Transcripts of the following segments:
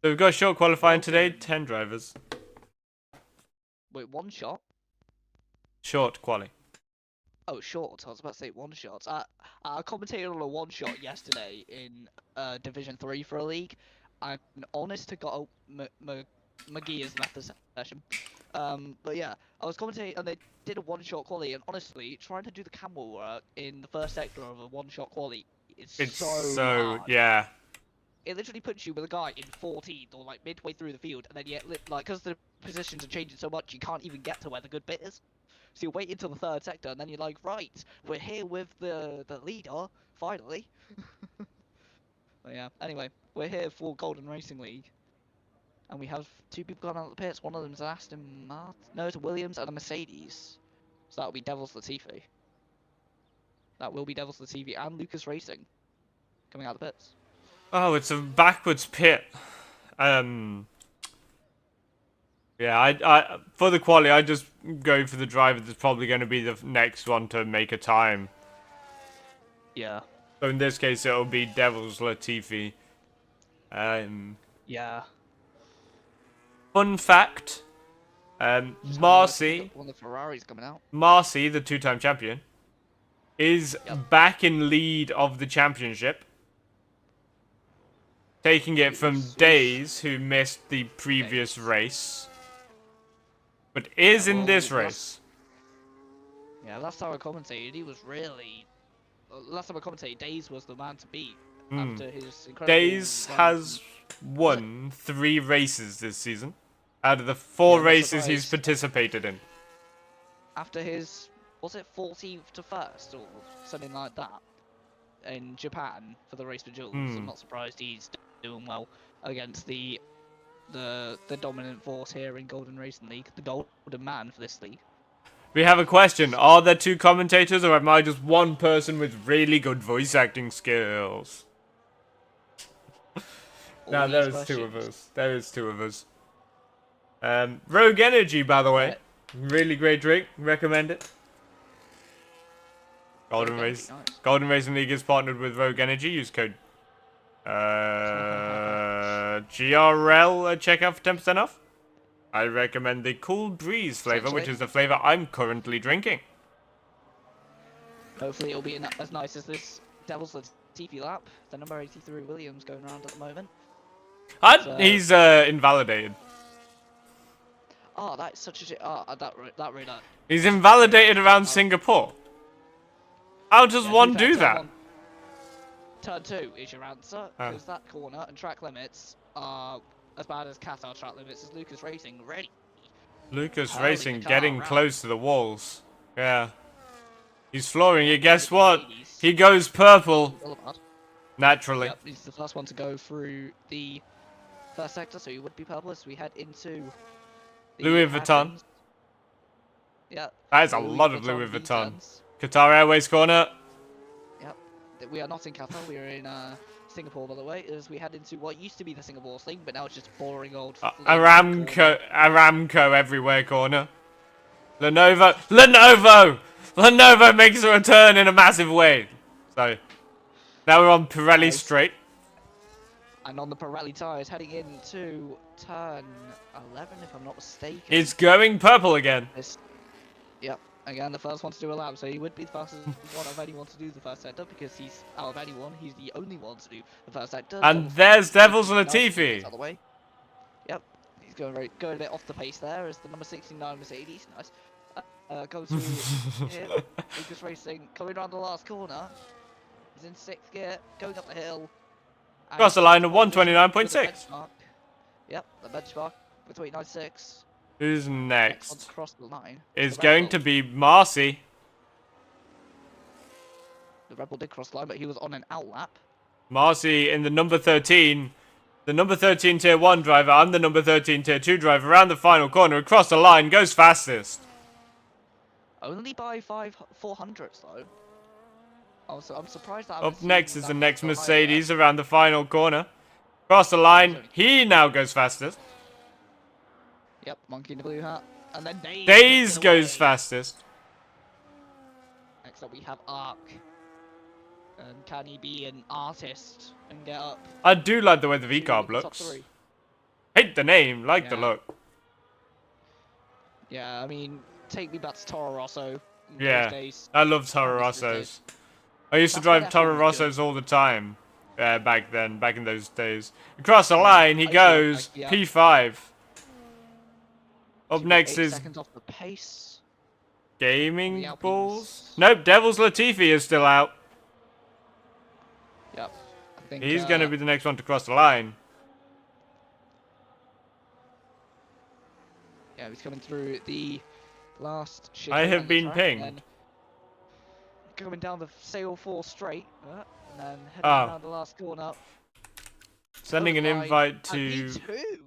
So we've got short qualifying today, 10 drivers. Wait, one shot? Short quali. Oh, short. I was about to say one shot. I commentated on a one shot yesterday in Division 3 for a league. And honest to God, McGee has left the session. But yeah, I was commentating and they did a one shot quali. And honestly, trying to do the camel work in the first sector of a one shot quali is It's so so, hard. yeah. It literally puts you with a guy in 14th or like midway through the field, and then yet like because the positions are changing so much, you can't even get to where the good bit is. So you wait until the third sector, and then you're like, right, we're here with the leader finally. But yeah, anyway, we're here for Golden Racing League, and we have two people going out of the pits. One of them is an Aston Martin, no, it's a Williams and a Mercedes. So that'll be Devils Latifi. That will be Devils Latifi and Lucas Racing coming out of the pits. Oh, it's a backwards pit. Yeah, I for the quali, I just go for the driver that's probably going to be the next one to make a time. Yeah. So in this case, it'll be Devils Latifi. Yeah. Fun fact, Marcy, One of the Ferraris coming out. Marcy, the two-time champion, is back in lead of the championship. Taking it from Days, who missed the previous race. But is in this race. Yeah, last time I commentated, he was really... Last time I commentated, Days was the man to beat. After his incredible Days has won 3 races this season. Out of the 4 races he's participated in. After his... Was it 14th to 1st? Or something like that? In Japan, for the race for Jules. I'm not surprised he's doing well against the dominant force here in Golden Racing League, the golden man for this league. We have a question. Are there 2 commentators, or am I just one person with really good voice acting skills? No, there is 2 of us. There is 2 of us. Rogue Energy, by the way. Really great drink. Recommend it. Golden Racing League is partnered with Rogue Energy. Use code GRL at checkout for 10% off. I recommend the Cool Breeze flavor, which is the flavor I'm currently drinking. Hopefully it'll be as nice as this Devils Latifi lap. The number 83 Williams going around at the moment. He's invalidated. Oh, that's such a shit. Oh, that really. He's invalidated around Singapore. How does one do that? Turn 2 is your answer, because that corner and track limits are as bad as Qatar track limits. Is Lucas Racing ready? Lucas Racing getting close to the walls. Yeah. He's flooring it. Guess what? He goes purple. Naturally. Yep, he's the first one to go through the first sector, so he would be purple as we head into Louis Vuitton. Yeah. That is a lot of Louis Vuitton. Qatar Airways corner. Yep. We are not in Qatar, we are in Singapore, by the way, as we head into what used to be the Singapore thing, but now it's just boring old... Aramco everywhere corner. Lenovo makes a return in a massive way. So, now we're on Pirelli straight. And on the Pirelli tyres, heading into turn 11, if I'm not mistaken. It's going purple again. Yep. Again, the first one to do a lap, so he would be the fastest one of anyone to do the first sector, because he's, out of anyone, he's the only one to do the first sector. And there's Devils Latifi. Yep, he's going a bit off the pace there, as the number 69 Mercedes, nice. Goes through here, Lucas Racing, coming around the last corner. He's in 6th gear, going up the hill. Across the line of 129.6. Yep, the benchmark between 9.6. Who's next? Across the line. Is going to be Marcy. The Red Bull did cross the line, but he was on an out lap. Marcy in the number 13. The number 13 tier 1 driver and the number 13 tier 2 driver around the final corner. Across the line, goes fastest. Only by 400s though. I'm surprised that Up next is the next Mercedes around the final corner. Across the line, he now goes fastest. Yep, Monkey in the blue hat. And then Days goes fastest. Next up we have Ark. And can he be an artist and get up? I do like the way the V-carb looks. Hate the name, like the Yeah. look. Yeah, I mean, take me back to Toro Rosso. In those Yeah, days. I love Toro miss those days. Rossos. I used to That's when drive Toro F1 was good. Rossos all the time. Back then, back in those days. Across the Yeah, line, he I used to have, like, goes yeah. P5. Up To be next 8 is seconds off the pace. Gaming Alpines. Balls. Nope, Devil's Latifi is still out. Yep. I think He's going to be the next one to cross the line. yeah, he's coming through the last I have chicane been track, pinged. and then going down the Sail 4 straight, and then heading Oh. around the last corner. Sending an Over the line invite at to P2.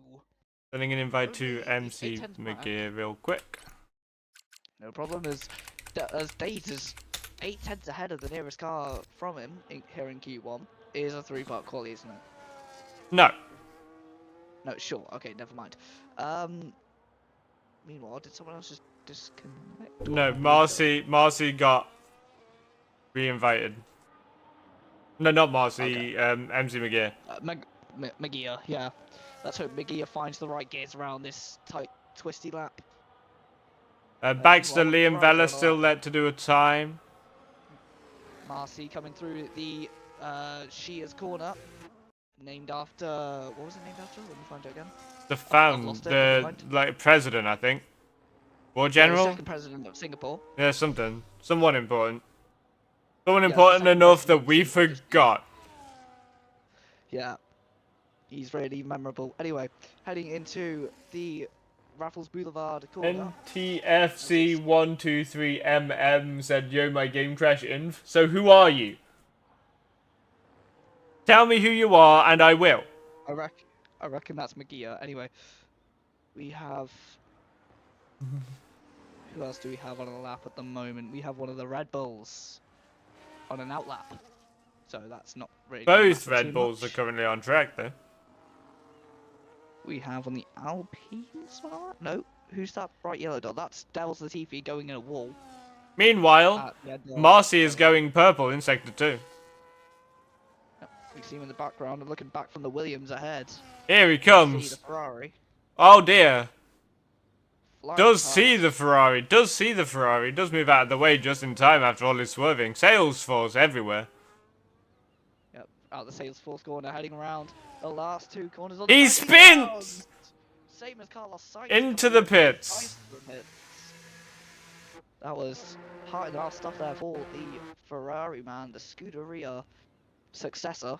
sending an invite to Only MC 8 tenths back. McGear real quick. No problem, as Daze is 8 tenths ahead of the nearest car from him here in Q1. It is a 3-part quali, isn't it? No. No, sure. Okay, never mind. Meanwhile, did someone else just disconnect? No, Marcy got re-invited. No, not Marcy, MC McGear. Magia, yeah. Let's hope Magia finds the right gears around this tight, twisty lap. Baxter, meanwhile, Liam Ferrari's Vella on the still lap. let to do a time. Marcy coming through the Shears corner, named after what was it named after? Let me find it again. The I've lost it, never mind. like president, I think. War Yeah, the general. second president of Singapore. Yeah, someone important. Someone Yeah, important second enough that president we of Singapore. forgot. Yeah, he's really memorable. Anyway, heading into the Raffles Boulevard corner. NTFC123MM said, "Yo, my game crash inv. So who are you? Tell me who you are, and I will." I reckon that's Magia. Anyway, we have. Who else do we have on a lap at the moment? We have one of the Red Bulls on an outlap. So that's not really. Both Red Bulls are currently on track, though. We have on the Alpines one? No. Who's that bright yellow dot? That's Devil's Latifi going in a wall. Meanwhile, Marcy is going purple in Sector 2. Yep, we see him in the background and looking back from the Williams ahead. Here he See comes. the Ferrari. Oh dear. Flying Does past. see the Ferrari. Does move out of the way just in time after all his swerving. Salesforce everywhere. Yep, out the Salesforce corner, heading around the last 2 corners. On He the spins! Same as Carlos Sainz. Into the pits. That was hard enough stuff there for the Ferrari man, the Scuderia successor.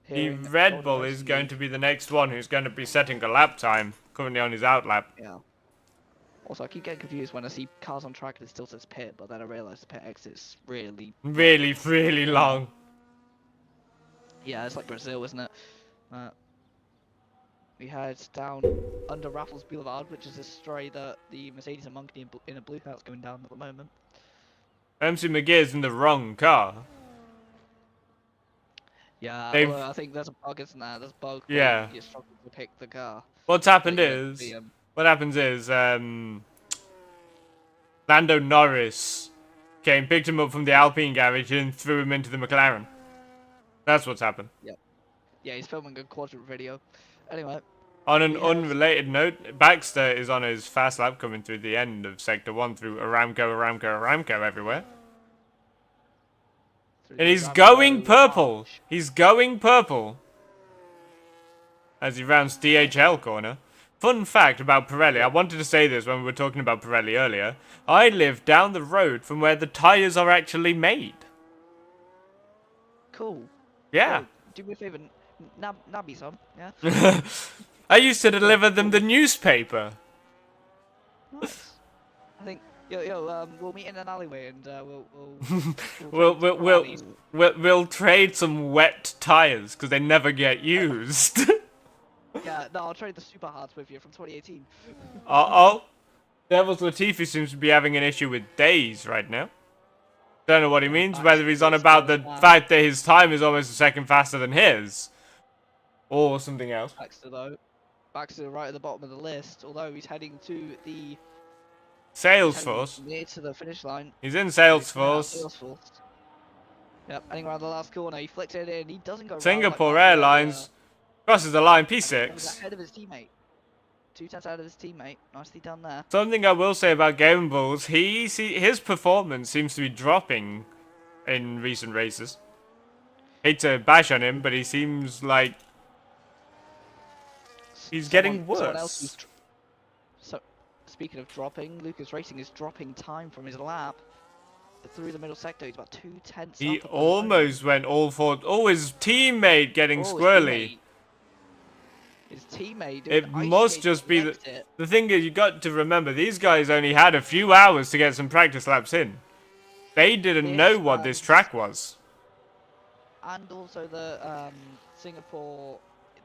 The here in Red Golden Bull Racing is going League. to be the next one who's going to be setting a lap time. Currently on his out lap. Yeah. Also, I keep getting confused when I see cars on track and it still says pit, but then I realise the pit exit's really... Really, really long. Yeah, it's like Brazil, isn't it? We head down under Raffles Boulevard, which is a straight that the Mercedes and Monkey in a blue house going down at the moment. MC McGear's in the wrong car. Yeah, They've- although I think there's a bug, isn't there? There's a bug. Yeah. You're struggling to pick the car. What's happened But, yeah, is... What happens is, Lando Norris picked him up from the Alpine garage and threw him into the McLaren. That's what's happened. Yeah, he's filming a quadrant video. Anyway, On an He has- unrelated note, Baxter is on his fast lap coming through the end of Sector 1 through Aramco everywhere. And he's going purple. He's going purple. As he rounds DHL corner. Fun fact about Pirelli, I wanted to say this when we were talking about Pirelli earlier. I live down the road from where the tyres are actually made. Cool. Yeah. Oh, do me a favor, nab me some, yeah? I used to deliver them the newspaper. Nice. I think, we'll meet in an alleyway and We'll trade some wet tyres because they never get used. Yeah, no, I'll trade the super hards with you from 2018. Uh-oh. Devil's Latifi seems to be having an issue with days right now. Don't know what he means, whether he's on about the fact that his time is almost a second faster than his. Or something else. Baxter right at the bottom of the list, although he's heading to the... Salesforce. Near to the finish line. He's in Salesforce. Yep, heading around the last corner, he flicked it in, he doesn't go Singapore round like Airlines. Crosses the line, And he's P6. ahead of his teammate. 2 tenths out of his teammate. Nicely done there. Something I will say about Game Bulls, his performance seems to be dropping in recent races. Hate to bash on him, but he seems like he's getting Someone else worse. so, speaking of dropping, Lucas Racing is dropping time from his lap. Through the middle sector, he's about 2 tenths He up at the moment. almost went all for... Oh, his teammate getting Oh, his squirrely. His teammate It doing ice must skates just be next it. the thing is, you got to remember, these guys only had a few hours to get some practice laps in. They didn't This know what this and- track was. And also the Singapore,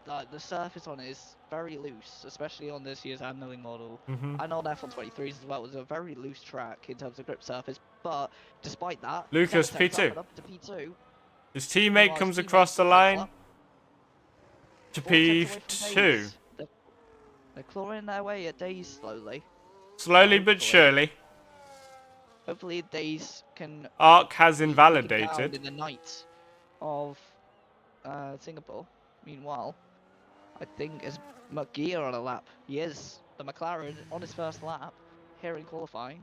like the surface on it is very loose, especially on this year's handling model. Mhm. And on F123s as well, it was a very loose track in terms of grip surface. But despite that, Lucas, 7 tenths P2. up to P2. His teammate Meanwhile, comes his across teammate's the 4 line tenths to 4 tenths away from P2. Days. They're clawing their way at Days slowly. Slowly but Hopefully. surely. Hopefully Days can Arc has keep looking down invalidated. in the night of Singapore. Meanwhile, I think is McGear on a lap. He is. The McLaren on his first lap here in qualifying.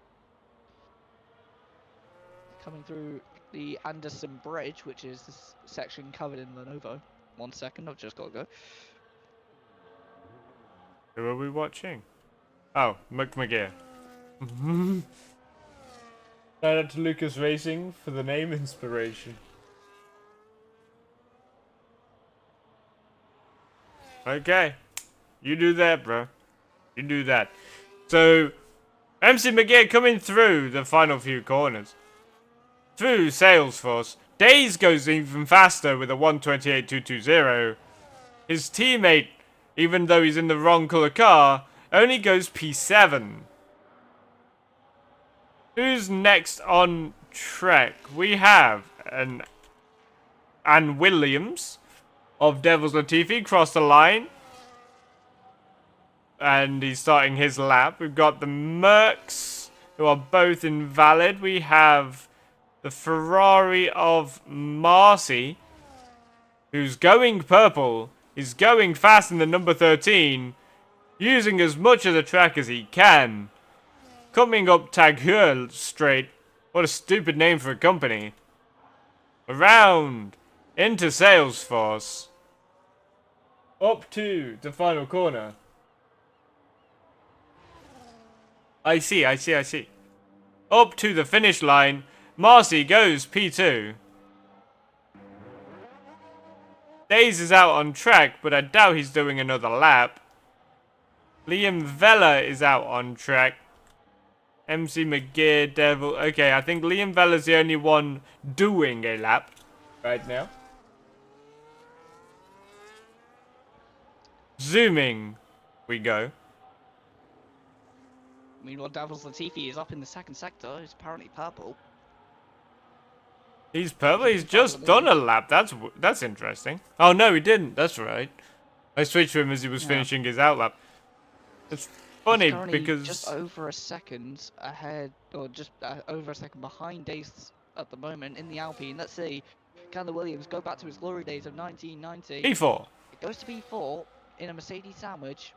Coming through the Anderson Bridge, which is this section covered in Lenovo. 1 second, I've just got to go. Who are we watching? Oh, McGear. Shout out to Lucas Racing for the name inspiration. Okay. You do that, bro. You do that. So, MC McGear coming through the final few corners. Through Salesforce. Days goes even faster with a 128.220. His teammate, even though he's in the wrong colour car, only goes P7. Who's next on track? We have Ann Williams of Devil's Latifi crossed the line. And he's starting his lap. We've got the Mercs, who are both invalid. We have the Ferrari of Marcy, who's going purple. He's going fast in the number 13, using as much of the track as he can. Coming up Taghur Straight. What a stupid name for a company. Around into Salesforce. Up to the final corner. I see. Up to the finish line. Marcy goes P2. Days is out on track, but I doubt he's doing another lap. Liam Vella is out on track. MC McGear, Devil. Okay, I think Liam Vella's the only one doing a lap right now. Zooming, we go. Meanwhile, Davos Latifi is up in the second sector. He's apparently purple. He's purple. He's just done a lap. That's interesting. Oh no, he didn't. That's right. I switched to him as he was finishing his out lap. It's funny He's currently because just over a second ahead, or just over a second behind Days at the moment in the Alpine. Let's see, can the Williams go back to his glory days of 1990? P4. It goes to P4 in a Mercedes sandwich.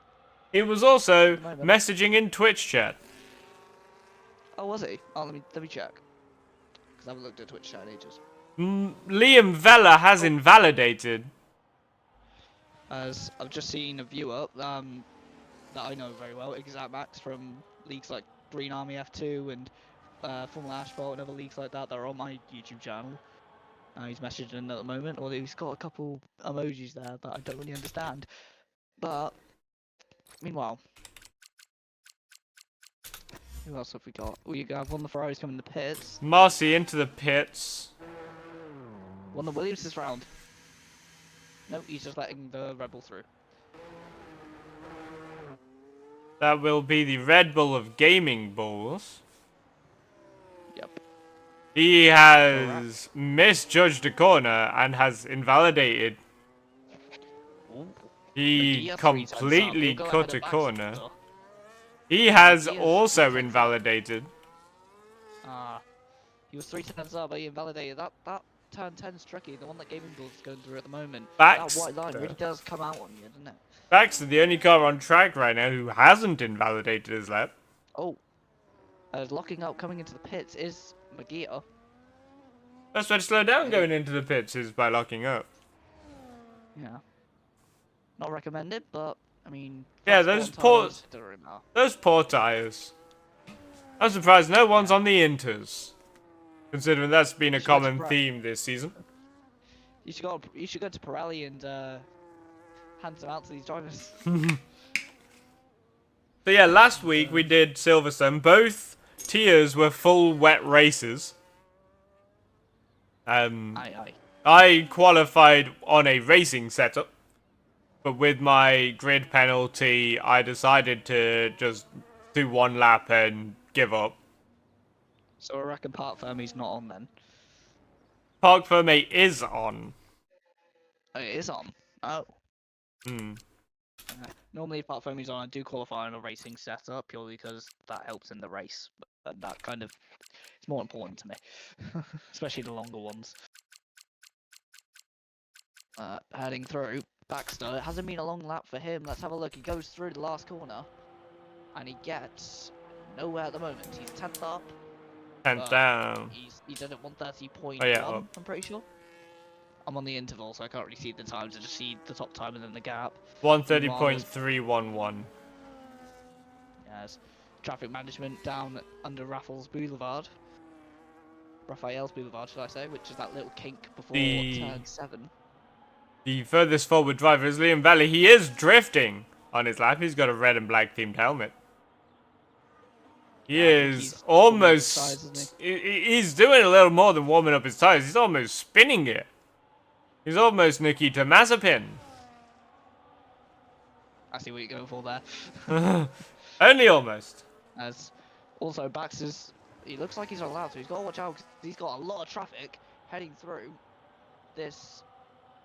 He was also Moment. messaging in Twitch chat. Oh, was he? Oh, let me check. Because I haven't looked at Twitch chat in ages. Liam Vella has invalidated. As I've just seen a viewer that I know very well, Exact Max from leagues like Green Army F2 and Formula Asphalt and other leagues like that are on my YouTube channel. He's messaging at the moment, although he's got a couple emojis there that I don't really understand. But meanwhile, who else have we got? We have one of the Ferraris coming in the pits. Marcy into the pits. One of the Williams is round. Nope, he's just letting the Red Bull through. That will be the Red Bull of Gaming Bulls. Yep. He has misjudged a corner and has invalidated. Ooh. He Magia 3 times up. completely He'll go cut ahead a of Max corner. though. He has Magia also 3 times up. invalidated. He was 3 times up, but he invalidated. That turn 10's tricky, the one that Gaming Bull's going through at the moment. Baxter. That white line really does come out on you, doesn't it? Baxter, the only car on track right now who hasn't invalidated his lap. Oh. Locking up coming into the pits is Magia. That's why to slow down going into the pits is by locking up. Yeah. Not recommended, but I mean. Yeah, those poor tyres. I'm surprised no one's on the Inters, considering that's been a common theme this season. You should go to Pirelli and hand them out to these drivers. So yeah, last week we did Silverstone. Both tiers were full wet races. I qualified on a racing setup, but with my grid penalty, I decided to just do one lap and give up. So I reckon Parc Ferme's not on then. Parc Ferme is on. Oh, it is on. Oh. Hmm. Normally, if Parc Ferme's on, I do qualify on a racing setup purely because that helps in the race. But that kind of is more important to me, especially the longer ones. Heading through Baxter. It hasn't been a long lap for him. Let's have a look. He goes through the last corner, and he gets nowhere at the moment. He's 10th up. 10th down. He's done at 130.1. Oh, yeah, I'm pretty sure. I'm on the interval, so I can't really see the times. I just see the top time and then the gap. 130.311. Yes. Traffic management down under Raphael's Boulevard, should I say, which is that little kink before turn 7. The furthest forward driver is Liam Valley. He is drifting on his lap. He's got a red and black themed helmet. He is almost... He's doing a little more than warming up his tires. He's almost spinning it. He's almost Nikita Mazepin. I see what you're going for there. Only almost. As also Baxter's, he looks like he's not allowed to. He's got to watch out because he's got a lot of traffic heading through this.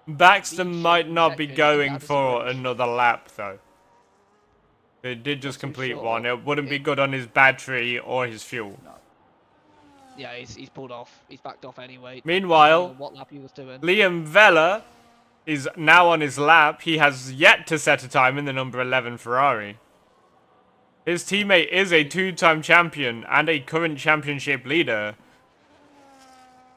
Baxter might not be going for another lap though. It did just complete one. It wouldn't be good on his battery or his fuel. No. Yeah, he's pulled off. He's backed off anyway. Meanwhile, what lap he was doing. Liam Vella is now on his lap. He has yet to set a time in the number 11 Ferrari. His teammate is a 2-time champion and a current championship leader.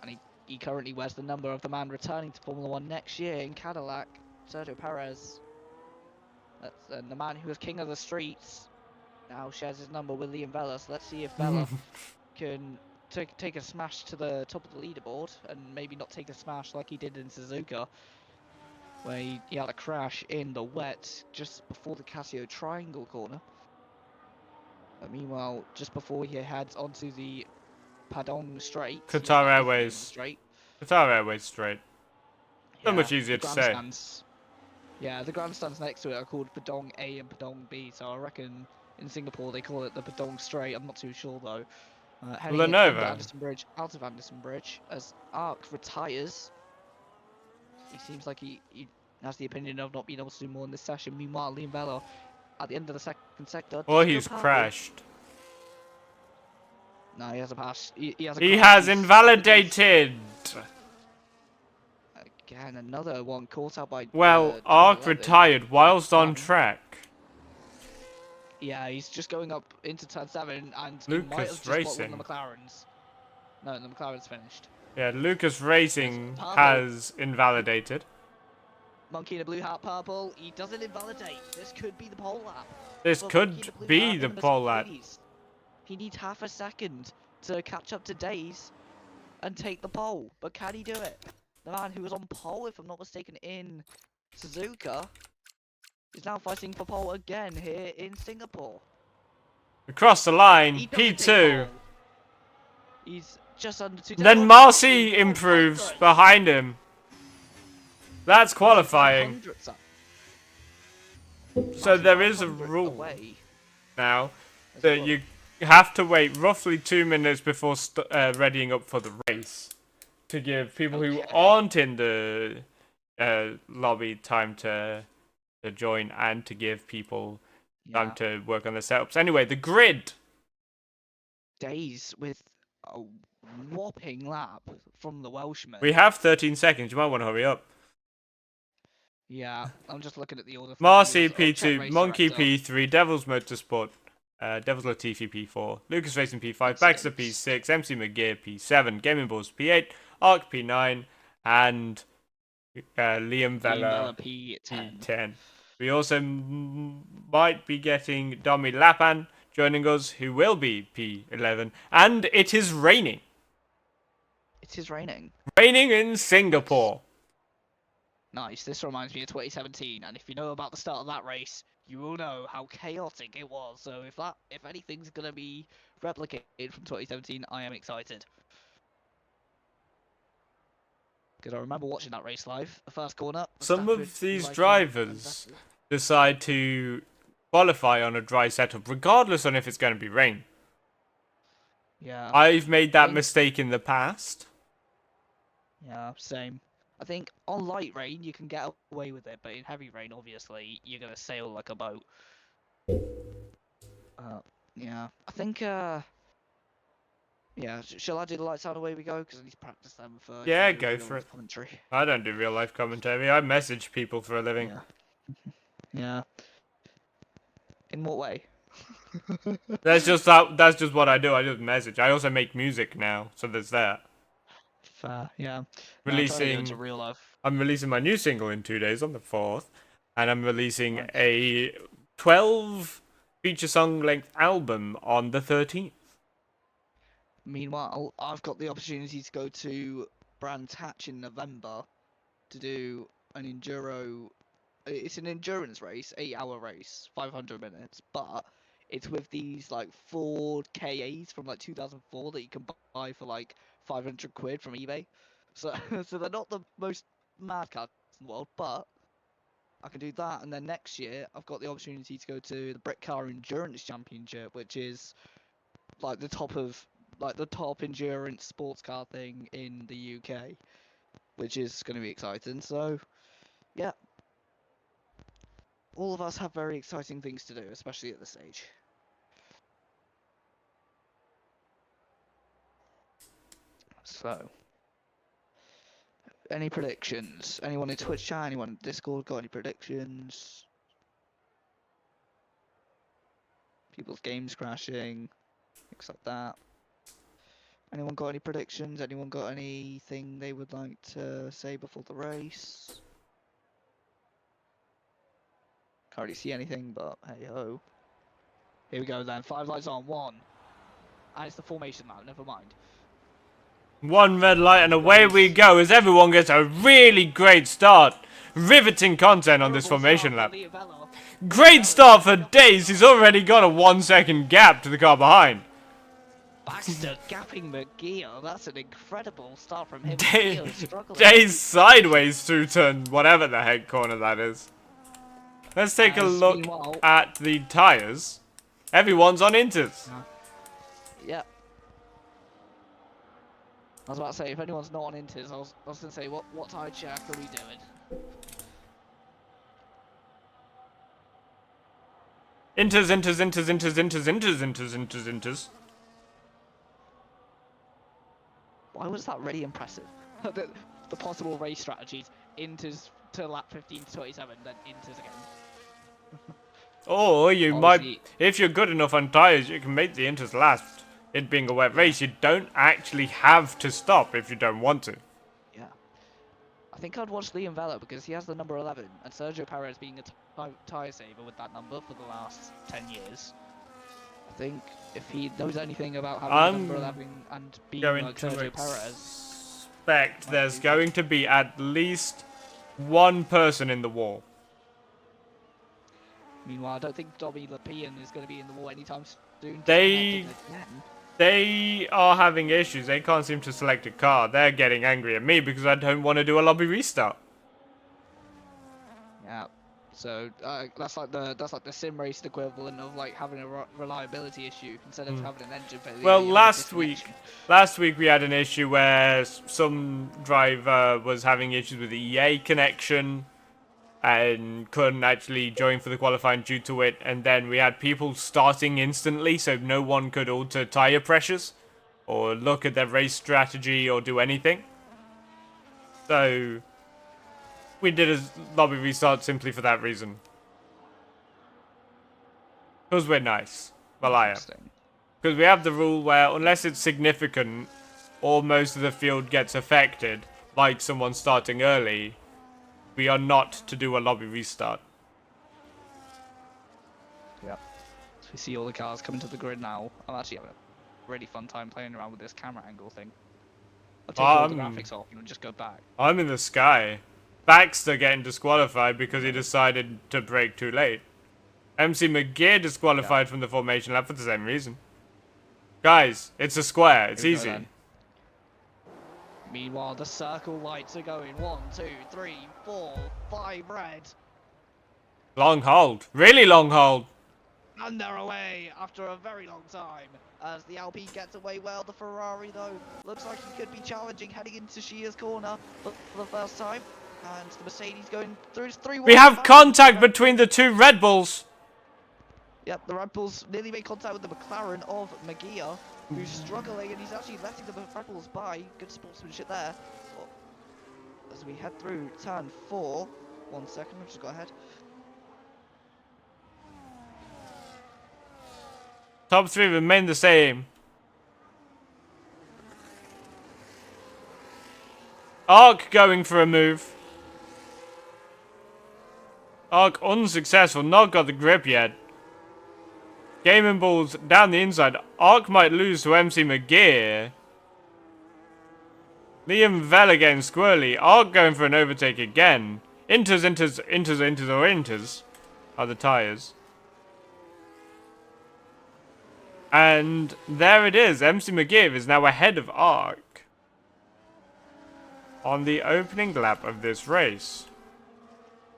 And he currently wears the number of the man returning to Formula 1 next year in Cadillac, Sergio Perez. That's the man who was king of the streets now shares his number with Liam Vella. So let's see if Vella can take a smash to the top of the leaderboard and maybe not take a smash like he did in Suzuka, where he had a crash in the wet just before the Casio Triangle corner. But meanwhile, just before he heads onto the Padang Straight, Qatar Airways Straight. So much easier to say. Yeah, the grandstands next to it are called Padang A and Padang B, so I reckon in Singapore they call it the Padang Straight. I'm not too sure though. Heading out of Anderson Bridge, as Arc retires. He seems like he has the opinion of not being able to do more in this session. Meanwhile, Liam Vella at the end of the second sector. Or he's crashed. No, he hasn't passed. He has invalidated. Again, another one caught out by. Well, Arc retired whilst on track. Yeah, he's just going up into turn 7 and Lucas Racing. The McLarens. No, the McLaren's finished. Yeah, Lucas Racing has invalidated. Monkey in a blue hat, purple. He doesn't invalidate. This could be the pole lap. This could be the pole lap. He needs half a second to catch up to Days and take the pole. But can he do it? The man who was on pole, if I'm not mistaken, in Suzuka, is now fighting for pole again here in Singapore. Across the line, P2. He's just under 2. Then Marcy improves behind him. That's qualifying. So there is a rule now that you have to wait roughly 2 minutes before readying up for the race to give people who aren't in the lobby time to join and to give people time to work on the setups. Anyway, the grid. Days with a whopping lap from the Welshman. We have 13 seconds. You might want to hurry up. Yeah, I'm just looking at the order. Marcy Oh, check P2, race Monkey director. P3, Devil's Motorsport, Devil's Latifi P4, Lucas Racing P5, P6. Baxter P6, MC McGear P7, Gaming Balls P8, Arc P9, and Liam Vella P10. P10. We also might be getting Domi Lapan joining us, who will be P11, and it is raining. It is raining. Raining in Singapore. Nice. This reminds me of 2017, and if you know about the start of that race, you will know how chaotic it was. So if anything's gonna be replicated from 2017, I am excited. Because I remember watching that race live. The first corner. Some of Verstappen, these like, drivers decide to qualify on a dry setup, regardless on if it's going to be rain. Yeah. I've made that think- mistake in the past. Yeah. Same. I think on light rain you can get away with it, but in heavy rain, obviously, you're gonna sail like a boat. Yeah. I think. Yeah. Shall I do the lights out away we go? Because I need to practice them for. Yeah, doing go real for it. Commentary. I don't do real life commentary. I message people for a living. Yeah. Yeah. In what way? That's just what I do. I just message. I also make music now, so there's that. Fair. Yeah. No, I'm trying to get Releasing into real life. I'm releasing my new single in 2 days on the 4th, and I'm releasing Nice. a 12 feature song length album on the 13th. Meanwhile, I've got the opportunity to go to Brands Hatch in November to do an enduro. It's an endurance race, 8-hour race, 500 minutes, but it's with these like Ford KAs from like 2004 that you can buy for like 500 quid from eBay. So, so they're not the most mad cars in the world, but I can do that. And then next year, I've got the opportunity to go to the Brit Car Endurance Championship, which is like the top endurance sports car thing in the UK, which is going to be exciting. So, yeah. All of us have very exciting things to do, especially at this age. So, any predictions? Anyone in Twitch chat? Anyone in Discord got any predictions? People's games crashing, things like that. Anyone got any predictions? Anyone got anything they would like to say before the race? Can't really see anything, but hey ho. Here we go then. 5 lights on. 1. And it's the formation now. Never mind. One red light and away we go as everyone gets a really great start. Riveting content on this Terrible formation start lap. for Leovella. Great start for Days. He's already got a 1 second gap to the car behind. Baxter gapping McGear. That's an incredible start from him. Day- McGear struggling. Days sideways through turn whatever the heck corner that is. Let's take a As look meanwhile- at the tyres. Everyone's on inters. Yeah. I was about to say, if anyone's not on Inters, I was going to say, what tyre check are we doing? Inters. Why was that really impressive? the possible race strategies, Inters to lap 15 to 27, then Inters again. Or you Honestly- might, if you're good enough on tyres, you can make the inters last. It being a wet race, you don't actually have to stop if you don't want to. Yeah. I think I'd watch Liam Vella because he has the number 11, and Sergio Perez being a tyre saver with that number for the last 10 years. I think if he knows anything about having I'm the number 11 and being Going like to Sergio Perez, expect there's going to be at least one person in the wall. meanwhile, I don't think Dobby Lepian is going to be in the wall anytime soon. They- Disconnected again. They are having issues. They can't seem to select a car. They're getting angry at me because I don't want to do a lobby restart. Yeah. So that's like the sim race equivalent of like having a reliability issue instead of having an engine failure. Well, you have a last week disconnection. we had an issue where some driver was having issues with the EA connection and couldn't actually join for the qualifying due to it, and then we had people starting instantly so no one could alter tyre pressures. or look at their race strategy or do anything. So we did a lobby restart simply for that reason. Because we're nice. Well, I am. Interesting. Because we have the rule where unless it's significant or most of the field gets affected, like someone starting early, we are not to do a lobby restart. Yep. So we see all the cars coming to the grid now. I'm actually having a really fun time playing around with this camera angle thing. I'll take all the graphics off and just go back. I'm in the sky. Baxter getting disqualified because he decided to brake too late. MC McGear disqualified from the formation lap for the same reason. Guys, it's a square. It's easy. Meanwhile, the circle lights are going 1, 2, 3, 4, 5 red. Long hold. Really long hold. And they're away after a very long time. As the Alpine gets away well, the Ferrari though looks like he could be challenging heading into Shia's corner for the first time. And the Mercedes going through his 3-1. We have contact between the two Red Bulls. Yep, the Red Bulls nearly made contact with the McLaren of Magia, who's struggling, and he's actually letting the Red Bulls by. Good sportsmanship there. As we head through turn 4. 1 second, I've just got ahead. Top 3 remain the same. Arc going for a move. Arc unsuccessful, not got the grip yet. Gaming Balls down the inside. Arc might lose to MC McGear. Liam Vela getting squirrely. Arc going for an overtake again. Inters are the tyres. And there it is. MC McGear is now ahead of Arc on the opening lap of this race.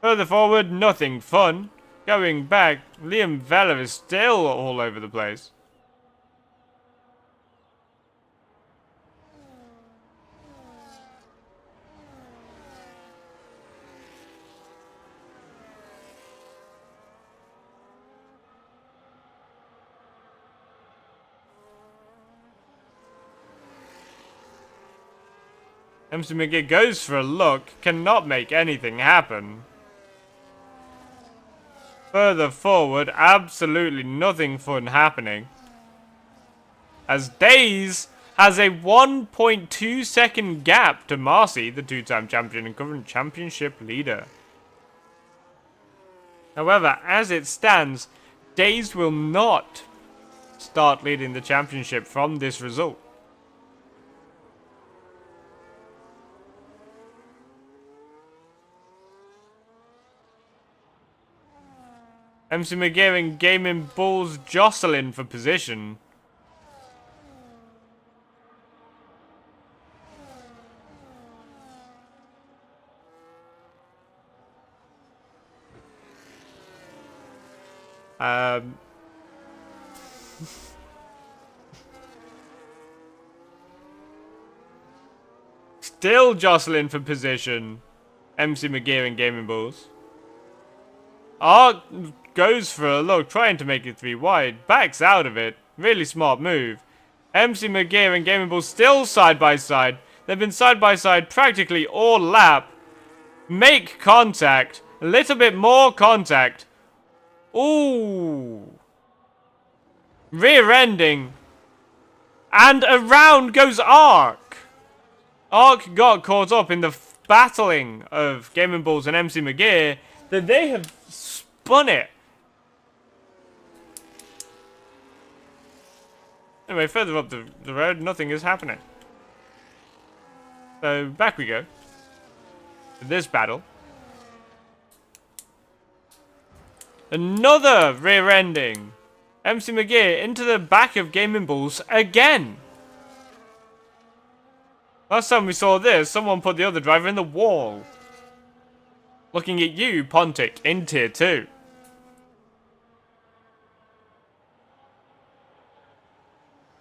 Further forward, nothing fun. Going back, Liam Vela is still all over the place. MC McGee goes for a look, cannot make anything happen. Further forward, absolutely nothing fun happening. As Days has a 1.2 second gap to Marcy, the two-time champion and current championship leader. However, as it stands, Days will not start leading the championship from this result. MC McGear and Gaming Balls jostling for position. Still jostling for position. MC McGear and Gaming Balls. Arc goes for a look, trying to make it 3 wide. Backs out of it. Really smart move. MC McGear and Gaming Balls still side by side. They've been side by side practically all lap. Make contact. A little bit more contact. Ooh. Rear ending. And around goes Arc. Arc got caught up in the battling of Gaming Balls and MC McGear. That they have spun it. Anyway, further up the road, nothing is happening. So, back we go. To this battle. Another rear ending. MC McGear into the back of Gaming Balls again. Last time we saw this, someone put the other driver in the wall. Looking at you, Pontic, in Tier 2.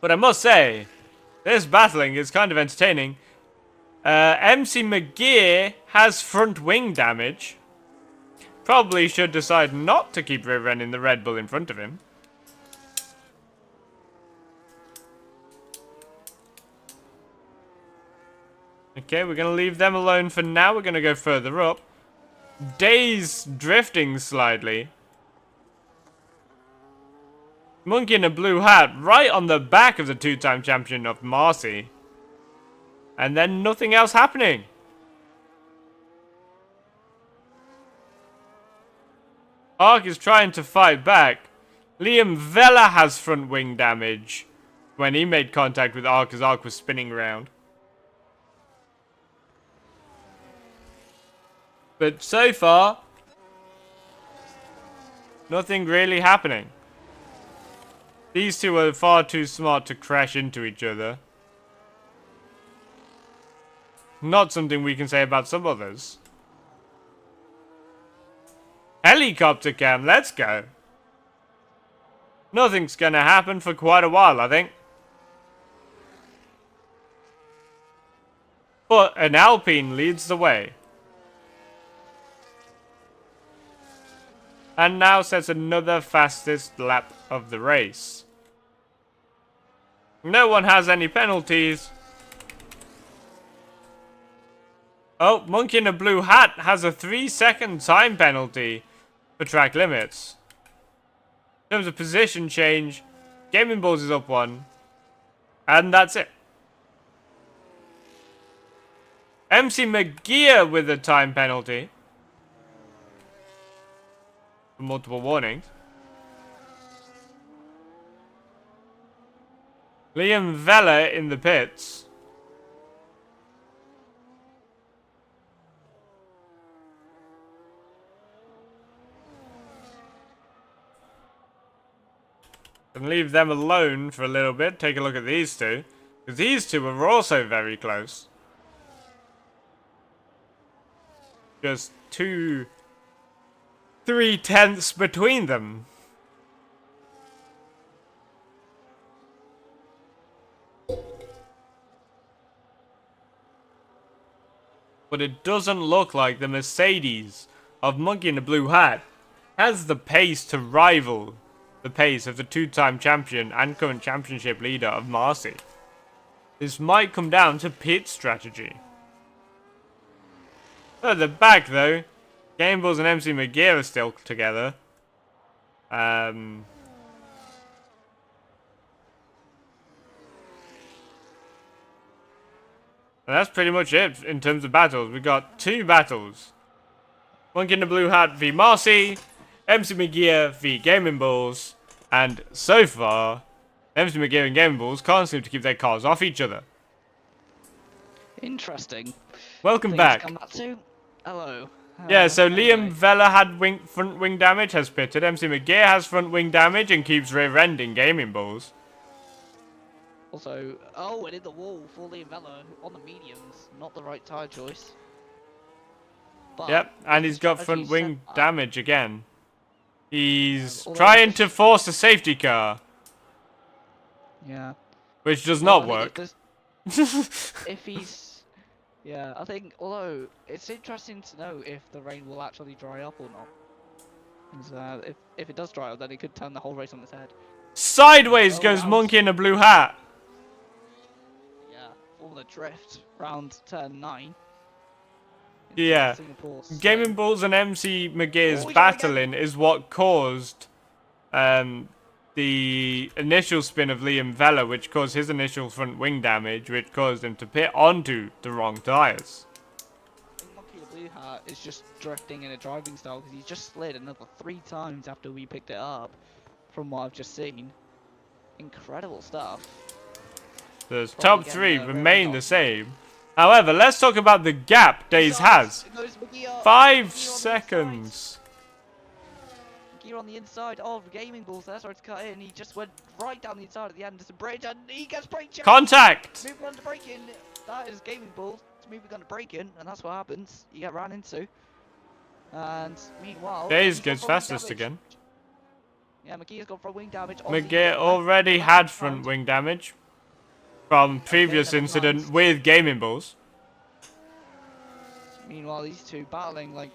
But I must say, this battling is kind of entertaining. MC McGear has front wing damage. Probably should decide not to keep rear-ending the Red Bull in front of him. Okay, we're going to leave them alone for now. We're going to go further up. Days drifting slightly. Monkey in a blue hat right on the back of the two-time champion of Marcy. And then nothing else happening. Ark is trying to fight back. Liam Vella has front wing damage when he made contact with Ark as Ark was spinning around. But so far, nothing really happening. These two are far too smart to crash into each other. Not something we can say about some others. Helicopter cam, let's go. Nothing's gonna happen for quite a while, I think. But an Alpine leads the way. And now sets another fastest lap of the race. No one has any penalties. Oh, Monkey in a blue hat has a 3-second time penalty for track limits. In terms of position change, Gaming Balls is up 1. And that's it. MC McGear with a time penalty. For multiple warnings. Liam Vella in the pits. And leave them alone for a little bit. Take a look at these two. Because these two are also very close. Just 3/10 between them. But it doesn't look like the Mercedes of Monkey in a blue hat has the pace to rival the pace of the two-time champion and current championship leader of Marcy. This might come down to pit strategy. Further back though, Game Balls and MC McGear are still together. And that's pretty much it in terms of battles. We got 2 battles. Monkey in the blue hat v Marcy, MC McGear v Gaming Balls, and so far, MC McGear and Gaming Balls can't seem to keep their cars off each other. Interesting. Welcome Things back. to come back to. Hello. Yeah, so Anyway. Liam Vella had front wing damage, has pitted. MC McGear has front wing damage and keeps rear-ending Gaming Balls. Also, oh, and in the wall for Liam Vella on the mediums. Not the right tyre choice. But Yep, and he's got as front you wing said that- damage again. He's although trying if- to force a safety car, Yeah. which does Well, not I work. think if he's... Yeah, I think, although, it's interesting to know if the rain will actually dry up or not. 'Cause, if it does dry up, then it could turn the whole race on its head. Sideways Oh, goes wow. Monkey in a blue hat. Yeah, all the drift round turn 9. Yeah. Singapore Gaming Balls and MC McGear's Oh, we got it battling is what caused the initial spin of Liam Vella, which caused his initial front wing damage, which caused him to pit onto the wrong tyres. I think Monkey the Blue Hat is just drifting in a driving style because he's just slid another 3 times after we picked it up, from what I've just seen. Incredible stuff. The Probably top getting 3 the remain rear the end same. However, let's talk about the gap Days has. Goes McGear. 5 McGear on the seconds. Gear on the inside of Gaming Balls. That's where it's cut in. He just went right down the inside at the end. There's a bridge and he gets brake checked. Contact! Moving on to braking. That is Gaming Balls. Moving on to braking, and that's what happens. You get ran into. And meanwhile, Days he's got gets front wing fastest damage. again. Yeah, McGear's got front wing damage. on the McGear front already front had front. front wing damage from previous never incident mind. with Gaming Balls. Meanwhile, these two battling like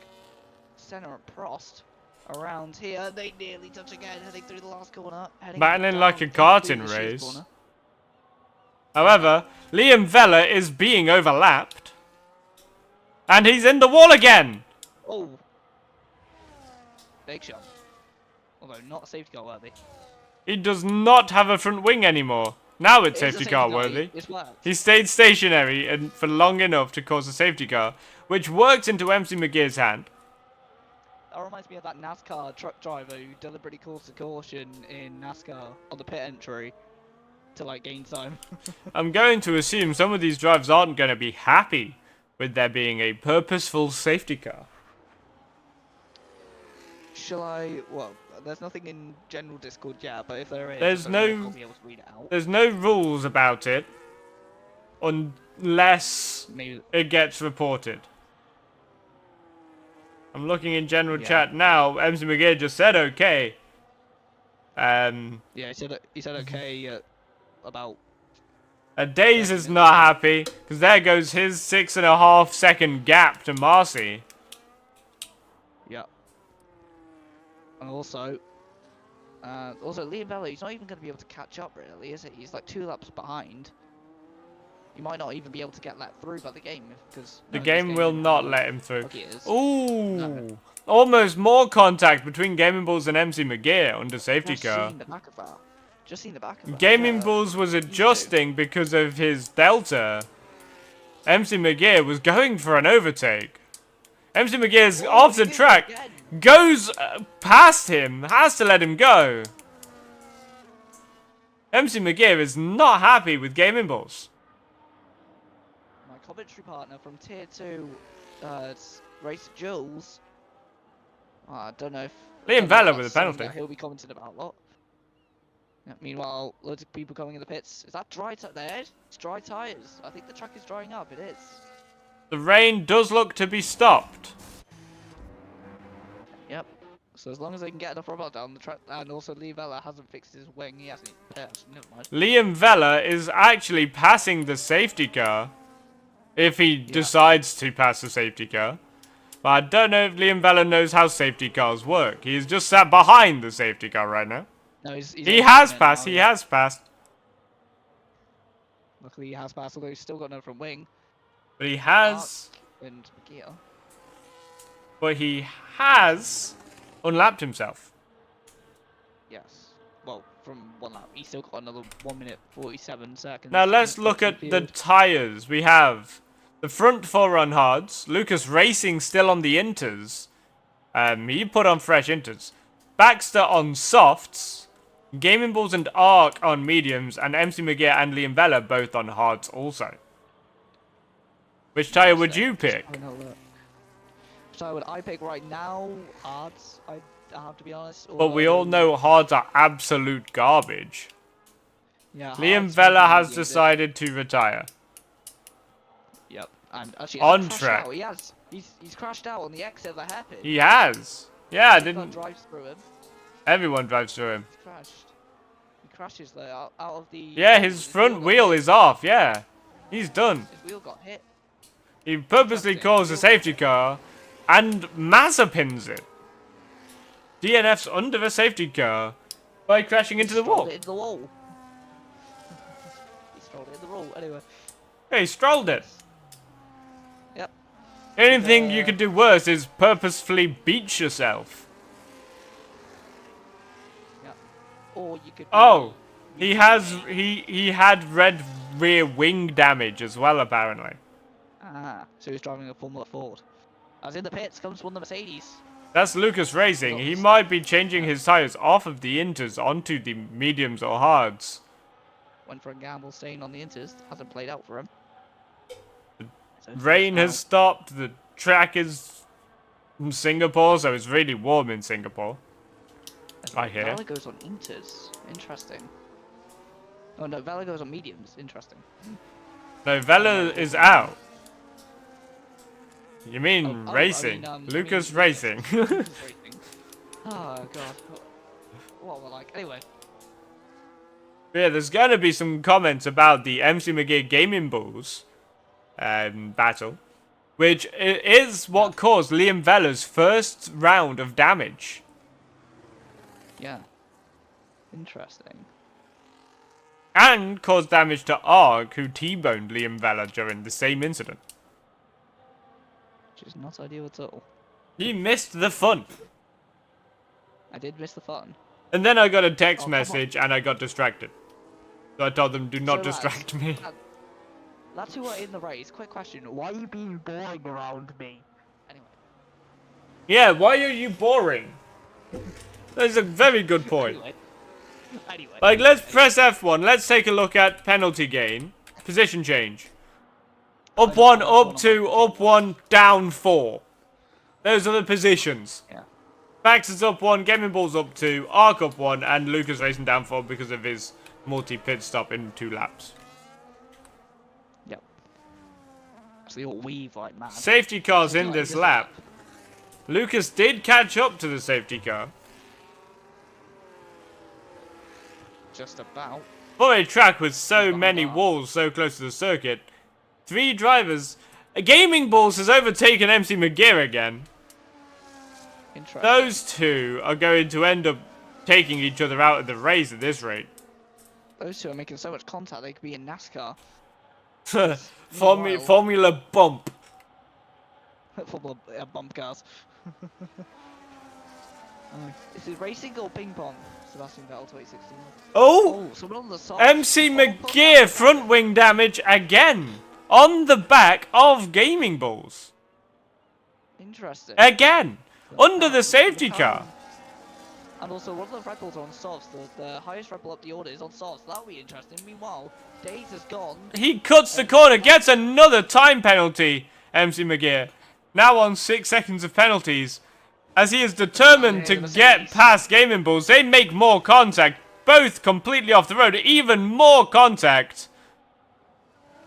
Senna and Prost around here. They nearly touch again, heading through the last corner. Battling like a down karting through the race. corner. However, Liam Vella is being overlapped. And he's in the wall again! Oh. Big shot. Although not safety car worthy. He does not have a front wing anymore. Now it's It is a safety car worthy. It's worked. He stayed stationary and for long enough to cause a safety car, which worked into MC McGear's hand. That reminds me of that NASCAR truck driver who deliberately caused a caution in NASCAR on the pit entry to like gain time. I'm going to assume some of these drivers aren't going to be happy with there being a purposeful safety car. Shall I? Well, there's nothing in general Discord yet, but if there is, There's I don't know if no- I'll be able to read it out. There's no rules about it unless Maybe. it gets reported. I'm looking in general Yeah. chat now. MC McGear just said okay. Yeah, he said okay about. Daze is not happy because there goes his 6.5 second gap to Marcy. Yeah. And also Liam Vella, he's not even going to be able to catch up, really, is it? He's like 2 laps behind. You might not even be able to get let through by the game because The game will not let him through. Okay, it is. Ooh, No. almost more contact between Gaming Bulls and MC McGear under safety Just car. seen the back of that. Just seen the back of that. Gaming Yeah. Bulls was adjusting because of his delta. MC McGear was going for an overtake. MC McGear's Oh, off he the did it track, again. goes past him, has to let him go. MC McGear is not happy with Gaming Bulls. My commentary partner from Tier 2, Race Jules. I don't know if... Liam don't know if Vella that's with a something penalty. that he'll be commenting about a lot. Yeah, meanwhile, loads of people coming in the pits. Is that dry there? It's dry tyres. I think the track is drying up. It is. The rain does look to be stopped. Yep. So as long as they can get enough rubber down the track, and also Lee Vella hasn't fixed his wing, he hasn't passed. Never mind. Liam Vella is actually passing the safety car. If he decides to pass the safety car. But I don't know if Liam Vella knows how safety cars work. He is just sat behind the safety car right now. No, he's He over has it passed, now, he yeah. has passed. Luckily he has passed, although he's still got no front wing. But he has... And gear. But he has unlapped himself. Yes. Well, from 1 lap. He's still got another 1 minute 47 seconds. Now let's to look get at to the field. tyres. We have the front 4 on hards. Lucas Racing still on the inters. He put on fresh inters. Baxter on softs. Gaming Bulls and Arc on mediums. And MC McGear and Liam Vella both on hards also. Which tyre would you pick? Having a look. So would I pick right now? Hards, I have to be honest. But we all although- know hards are absolute garbage. Yeah, Liam hards Vella would be has medium, decided to retire. Yep. And actually, On crashed track. out. He has. He's crashed out on the exit of the hairpin. He has. Yeah, He didn't... drives through him. Everyone drives through him. He's crashed. He crashes there out of the. Yeah, his front wheel is off, yeah. He's done. His wheel got hit. He purposely calls a safety car and Mazepins it. DNF's under a safety car by crashing into the Strolled wall. it into the wall. He strolled it in the wall. Anyway. Hey, he strolled it. Yep. The only thing you could do worse is purposefully beat yourself. Yep. Or you could. Oh, he had red rear wing damage as well, apparently. Ah, so he's driving a Formula Ford. As in the pits comes one of the Mercedes. That's Lucas Racing. He might be changing his tires off of the inters onto the mediums or hards. Went for a gamble, staying on the inters. Hasn't played out for him. So Rain now- has stopped. The track is in Singapore, so it's really warm in Singapore. I hear. Vela goes on inters. Interesting. Oh no, Vela goes on mediums. Interesting. No, Vela is out. You mean Oh, I racing? mean, I Lucas mean, Racing. Lucas Racing. Oh god. What we're like. Anyway. Yeah, there's gonna be some comments about the MC McGear Gaming Bulls battle, which is what caused Liam Vella's first round of damage. Yeah. Interesting. And caused damage to Arg, who T-boned Liam Vella during the same incident. which is not ideal at all. He missed the fun. I did miss the fun. And then I got a text Oh, come message and I got distracted. So I told them, do not So, lads, distract me. Lads who are in the race, quick question. Why are you being boring around me? Anyway. Yeah, why are you boring? That's a very good point. Anyway. Like, let's press F1. Let's take a look at penalty gain. Position change. Up one, up two, up one, down four. Those are the positions. Yeah. Max is up one, Gaming Balls up two, Ark up one, and Lucas racing down four because of his multi-pit stop in 2 laps. Yep. So they all weave like mad. Safety cars Something in like this this lap. Lucas did catch up to the safety car. Just about. For a track with so many walls so close to the circuit, 3 drivers. Gaming Balls has overtaken MC McGear again. Interesting. Those 2 are going to end up taking each other out of the race at this rate. Those 2 are making so much contact they could be in NASCAR. Formula bump. Football bump cars. Is it racing or ping pong? Sebastian Vettel 2016. Oh! Oh, someone on the side. MC McGear front wing damage again. On the back of Gaming Balls. Interesting. Again. Under the safety car. And also, one of the Red Bulls are on softs. The highest Red Bull up the order is on softs. That'll be interesting. Meanwhile, Days has gone. He cuts the corner, gets another time penalty, MC McGear. Now on 6 seconds of penalties. As he is determined to get past Gaming Balls, they make more contact. Both completely off the road. Even more contact.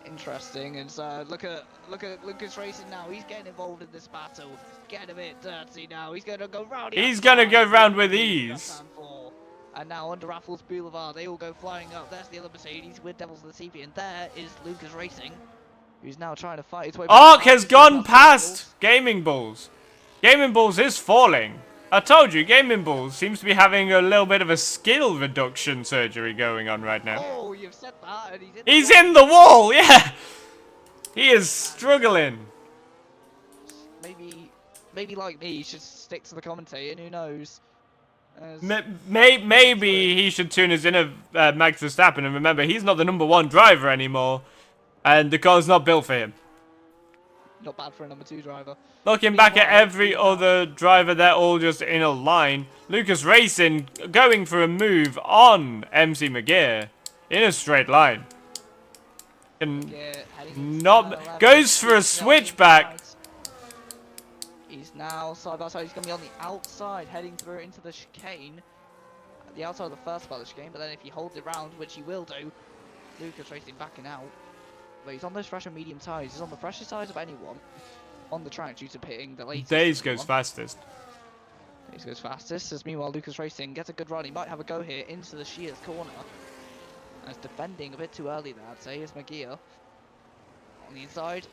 Interesting. And look at Lucas racing now. He's getting involved in this battle. Getting a bit dirty now. He's gonna go round. He's gonna go round with ease. And now under Raffles Boulevard, they all go flying up. There's the other Mercedes with Devils of the CP, and there is Lucas Racing, who's now trying to fight his way. Ark has gone past Gaming Balls. Gaming Balls is falling. I told you, Gaming Balls seems to be having a little bit of a skill reduction surgery going on right now. Oh, you've said that, and he's in the wall, yeah! He is struggling. Maybe like me, he should stick to the commentator, who knows? Maybe he should tune his inner Max Verstappen and remember he's not the #1 driver anymore, and the car's not built for him. Not bad for a #2 driver. Looking back at every other driver, they're all just in a line. Lucas Racing going for a move on MC McGear in a straight line. And not goes for a switchback. He's now side by side. He's going to be on the outside, heading through into the chicane. The outside of the first part of the chicane, but then if he holds it round, which he will do, Lucas Racing backing out. But he's on those fresh and medium tyres. He's on the freshest tyres of anyone on the track due to pitting the latest. Days goes fastest. Days goes fastest. As meanwhile, Lucas Racing gets a good run. He might have a go here into the Shears corner. As defending a bit too early there, I'd say, is McGear on the inside.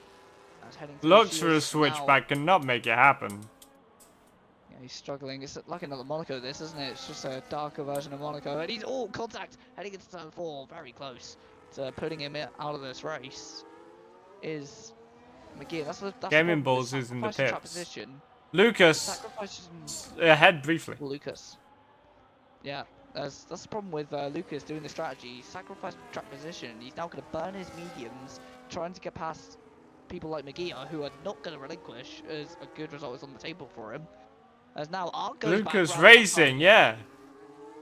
Looks for a switchback, cannot make it happen. Yeah, he's struggling. It's like another Monaco, this, isn't it? It's just a darker version of Monaco. And he's all contact heading into turn 4, very close to putting him out of this race. Is McGear? That's Gaming Balls is in the pits. Lucas ahead briefly. Lucas. Yeah, that's the problem with Lucas doing the strategy. He sacrificed track position. He's now going to burn his mediums, trying to get past people like McGear, who are not going to relinquish, as a good result is on the table for him. As now Ark goes Lucas Racing, yeah.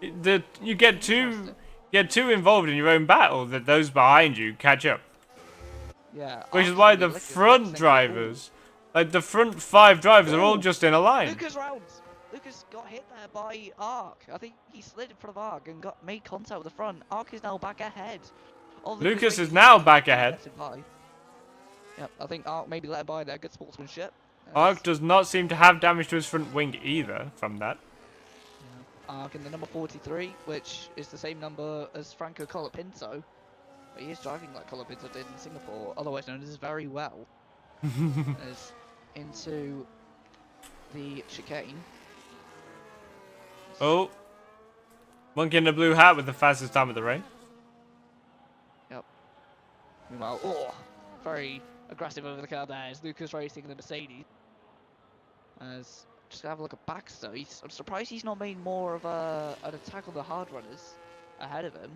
You get too involved in your own battle that those behind you catch up. Yeah. Which is why the front drivers, like the front 5 drivers, are all just in a line. Lucas rounds. Lucas got hit there by Ark. I think he slid in front of Ark and made contact with the front. Ark is now back ahead. Lucas is now back ahead. Yep, I think Ark maybe let by there. Good sportsmanship. Ark does not seem to have damage to his front wing either from that. Yeah. Ark in the number 43, which is the same number as Franco Colapinto. But he is driving like Colapinto did in Singapore, otherwise known as very well. As into the chicane. Oh. Monkey in the blue hat with the fastest time of the race. Yep. Meanwhile, very aggressive over the car there is Lucas Racing the Mercedes. As just have a look at Baxter. I'm surprised he's not made more of an attack on the hard runners ahead of him.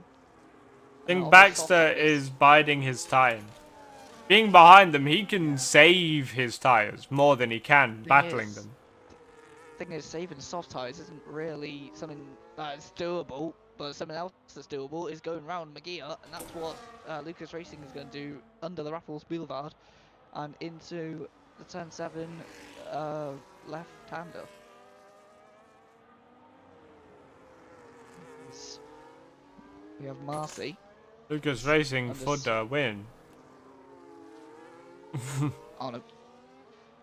I think On the soft Baxter tires. is biding his time. Being behind them, he can save his tires more than he can battling them. Thing is, saving soft tires isn't really something that's doable, but something else that's doable is going around Magia, and that's what Lucas Racing is going to do under the Raffles Boulevard and into the turn 7 left-hander. We have Marcy. Lucas Racing And for this- the win. Oh no.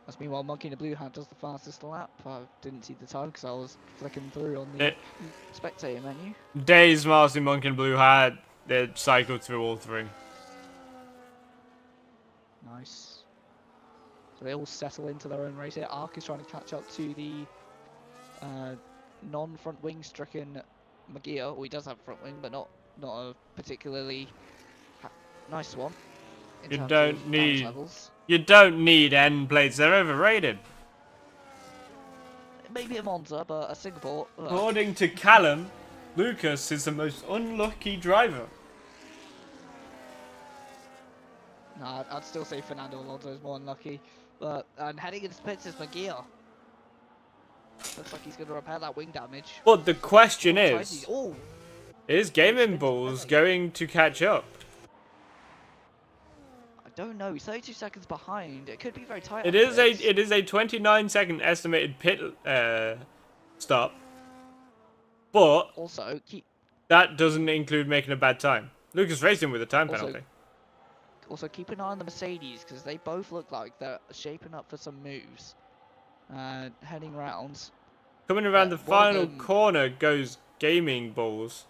That's meanwhile Monkey in the Blue Hat does the fastest lap. I didn't see the time because I was flicking through on the spectator menu. Days, Marcy, Monk, and Blue Hat, they cycled through all three. Nice. So they all settle into their own race here. Ark is trying to catch up to the non-front wing stricken Magia. Well, he does have a front wing, but not a particularly nice one. in You terms don't of damage need- levels. You don't need end plates, they're overrated. Maybe a Monza, but a Singapore. According to Callum, Lucas is the most unlucky driver. No, I'd still say Fernando Alonso is more unlucky. But and heading into pits is Magia. Looks like he's going to repair that wing damage. But the question Tries is, the- oh, Gaming Bulls going to catch up? I don't know. He's 32 seconds behind. It could be very tight. It on is pits. a 29-second estimated pit stop, but Also, keep that doesn't include making a bad time. Lucas Racing with a time Also- penalty. keep an eye on the Mercedes because they both look like they're shaping up for some moves. Heading round. Coming around yeah, the one of final them- corner goes Gaming Bulls.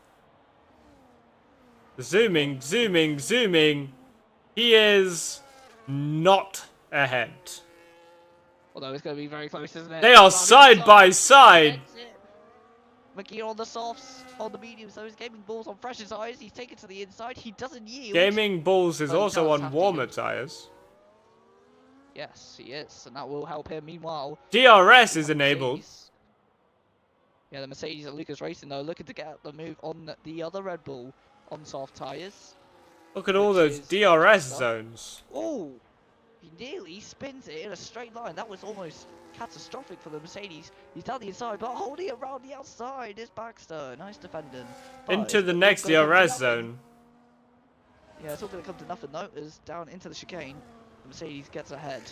Zooming, zooming, zooming. He is not ahead. Although it's going to be very close, isn't it? They are Round side inside. by side. That's it. Magia on the softs, on the mediums, those Gaming Balls on fresher tires. He's taken to the inside. He doesn't yield. Gaming Bulls is Oh, he also does on have to warmer yield. tires. Yes, he is, and that will help him. Meanwhile, DRS is the enabled. Mercedes- Yeah, the Mercedes at Lucas Racing though, looking to get the move on the other Red Bull on soft tires. Look at all which those is DRS stuff. zones. Oh, he nearly spins it in a straight line. That was almost catastrophic for the Mercedes. He's down the inside, but holding it around the outside is Baxter. Nice defending. But Into it's the all next gonna come to DRS nothing. zone. Yeah, it's all going to come to nothing though, as down into the chicane, the Mercedes gets ahead.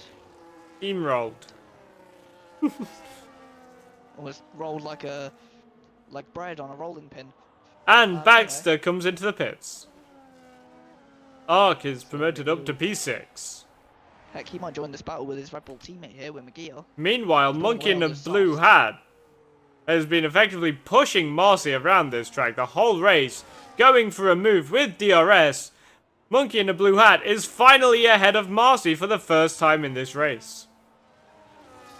Steamrolled. Almost rolled like bread on a rolling pin. And Anyway. Baxter comes into the pits. Ark is promoted up to P6. Heck, he might join this battle with his Red Bull teammate here, with Magia. Meanwhile, Doing Monkey in well a with blue softs. hat has been effectively pushing Marcy around this track the whole race, going for a move with DRS. Monkey in a blue hat is finally ahead of Marcy for the first time in this race.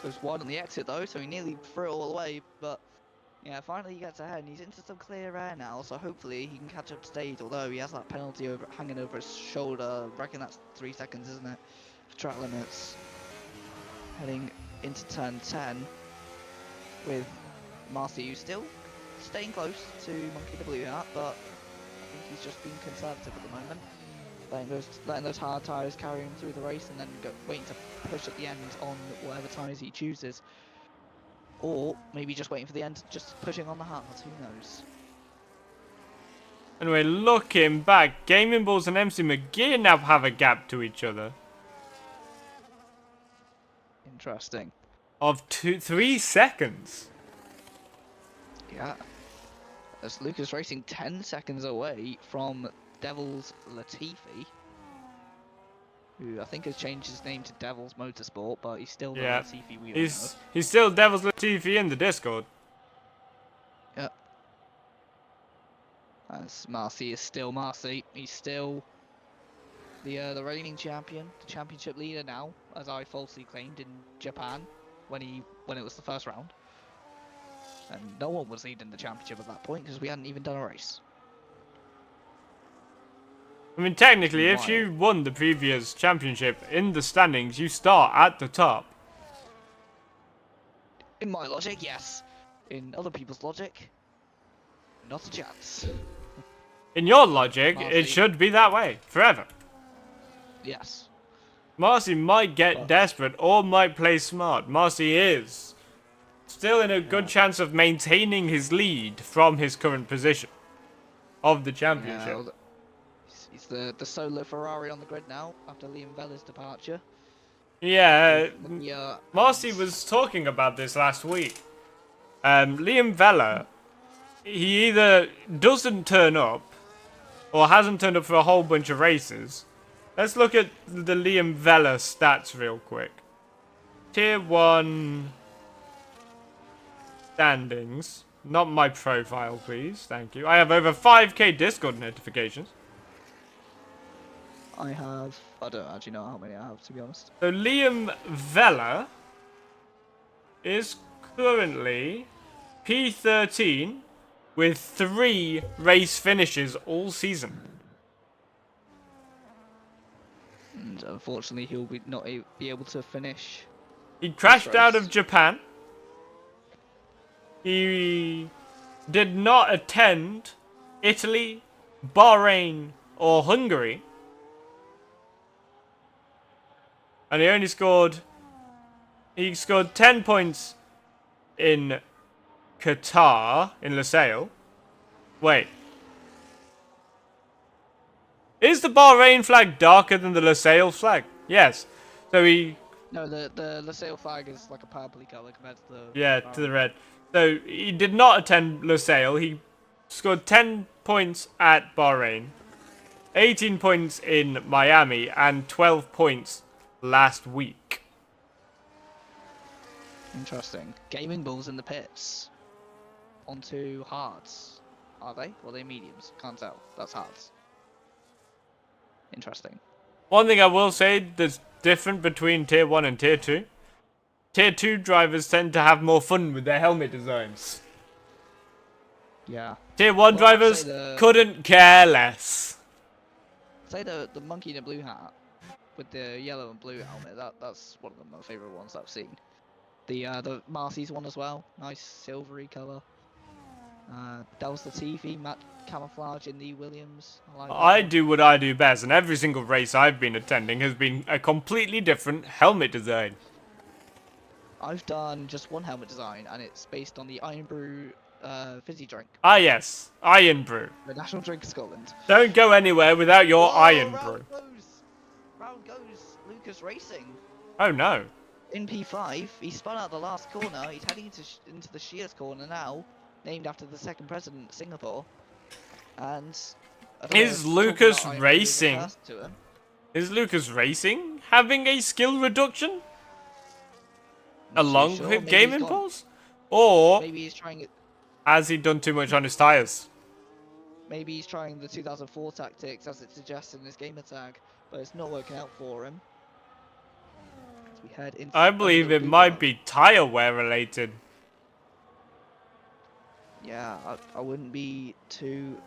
Goes wide on the exit though, so he nearly threw it all away, but yeah, finally he gets ahead and he's into some clear air now, so hopefully he can catch up to Stade, although he has that penalty hanging over his shoulder. I reckon that's 3 seconds, isn't it? For track limits. Heading into turn 10 with Marcy, who's still staying close to Monkey the Blue Hat, but I think he's just being conservative at the moment. Letting those hard tyres carry him through the race and then waiting to push at the end on whatever tyres he chooses. Or maybe just waiting for the end, just pushing on the hards, who knows. Anyway, looking back, Gaming Bulls and MC McGee now have a gap to each other Interesting. of 3 seconds. Yeah. As Lucas Racing 10 seconds away from Devils Latifi, who I think has changed his name to Devils Motorsport, but he's still the Yeah, Latifi we all know. He's still Devil's Latifi in the Discord. Yep. As Marcy is still Marcy. He's still the reigning champion, the championship leader now, as I falsely claimed in Japan when it was the first round. And no one was leading the championship at that point because we hadn't even done a race. I mean, technically, if Wild. you won the previous championship in the standings, you start at the top. In my logic, yes. In other people's logic, not a chance. In your logic, Marcy. it should be that way forever. Yes. Marcy might get But- desperate or might play smart. Marcy is still in a good chance of maintaining his lead from his current position of the championship. well, he's the solo Ferrari on the grid now after Liam Vella's departure. Yeah, Yeah. Marcy was talking about this last week. Liam Vella, he either doesn't turn up or hasn't turned up for a whole bunch of races. Let's look at the Liam Vella stats real quick. Tier 1 standings. Not my profile, please. Thank you. I have over 5k Discord notifications. I don't actually know how many I have, to be honest. So Liam Vella is currently P13 with 3 race finishes all season. And unfortunately, he'll be be able to finish. He crashed out race. of Japan. He did not attend Italy, Bahrain, or Hungary. And he only scored... He scored 10 points in Qatar, in Lusail. Wait. Is the Bahrain flag darker than the Lusail flag? Yes. So he... No, the Lusail flag is like a purpley color compared to the. Yeah, to the red. So he did not attend Lusail. He scored 10 points at Bahrain, 18 points in Miami, and 12 points last week. Interesting. Gaming balls in the pits. Onto hards. Are they? Or are they mediums? Can't tell. That's hards. Interesting. One thing I will say that's different between Tier 1 and Tier 2. Tier 2 drivers tend to have more fun with their helmet designs. Yeah. Tier 1 Well, I'd drivers say the- couldn't care less. Say the monkey in a blue hat with the yellow and blue helmet. That's one of my favorite ones I've seen. The Marcy's one as well. Nice silvery color. Devils Latifi, matte camouflage in the Williams. I like that I one. do what I do best, and every single race I've been attending has been a completely different helmet design. I've done just one helmet design, and it's based on the Iron Brew fizzy drink, Ah yes, Iron Brew. the national drink of Scotland. Don't go anywhere without your Oh, Iron Brew. Round goes Lucas Racing. Oh no. In P5, he spun out the last corner. He's heading into the Shears corner now, named after the second president of Singapore. And I don't know Is if talking Lucas about Iron Brew is a Racing- curse to him. Is Lucas Racing having a skill reduction Not too along sure. with Maybe Game he's gone- Impulse? Or Maybe he's trying it. has he done too much on his tyres? Maybe he's trying the 2004 tactics as it suggests in his gamer tag, but it's not working out for him. As we head into I the believe it blue might bar. be tyre wear related. Yeah, I wouldn't be too.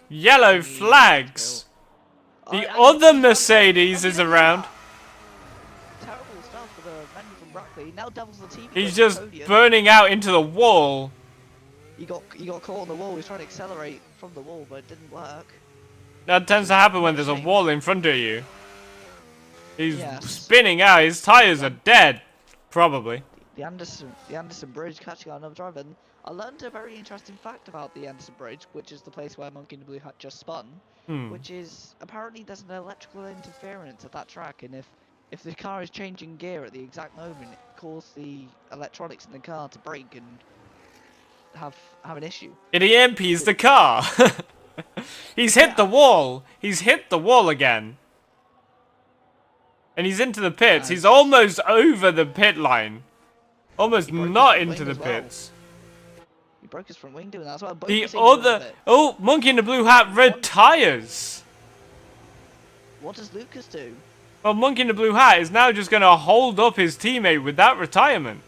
Yellow flags! The other Mercedes is around. Terrible stuff for the men from Brackley. Now Devils the TV. He's just burning out into the wall. He got caught on the wall. He's trying to accelerate from the wall, but it didn't work. That tends to happen when there's a wall in front of you. He's Yes. spinning out. His tyres are dead. Probably. The Anderson Bridge catching out another driver. And I learned a very interesting fact about the Anderson Bridge, which is the place where Monkey in the Blue Hat just spun. Hmm. Which is apparently there's an electrical interference at that track, and if the car is changing gear at the exact moment, it causes the electronics in the car to break and have an issue. It EMPs the car. He's hit the wall. He's hit the wall again. And he's into the pits. He's almost over the pit line. Almost He broke his not front into wing the as well. pits. He broke his front wing doing that as well. Both The Mercedes were on other... pit. Oh, Monkey in the Blue Hat retires. What does Lucas do? Well, Monkey in the Blue Hat is now just going to hold up his teammate with that retirement.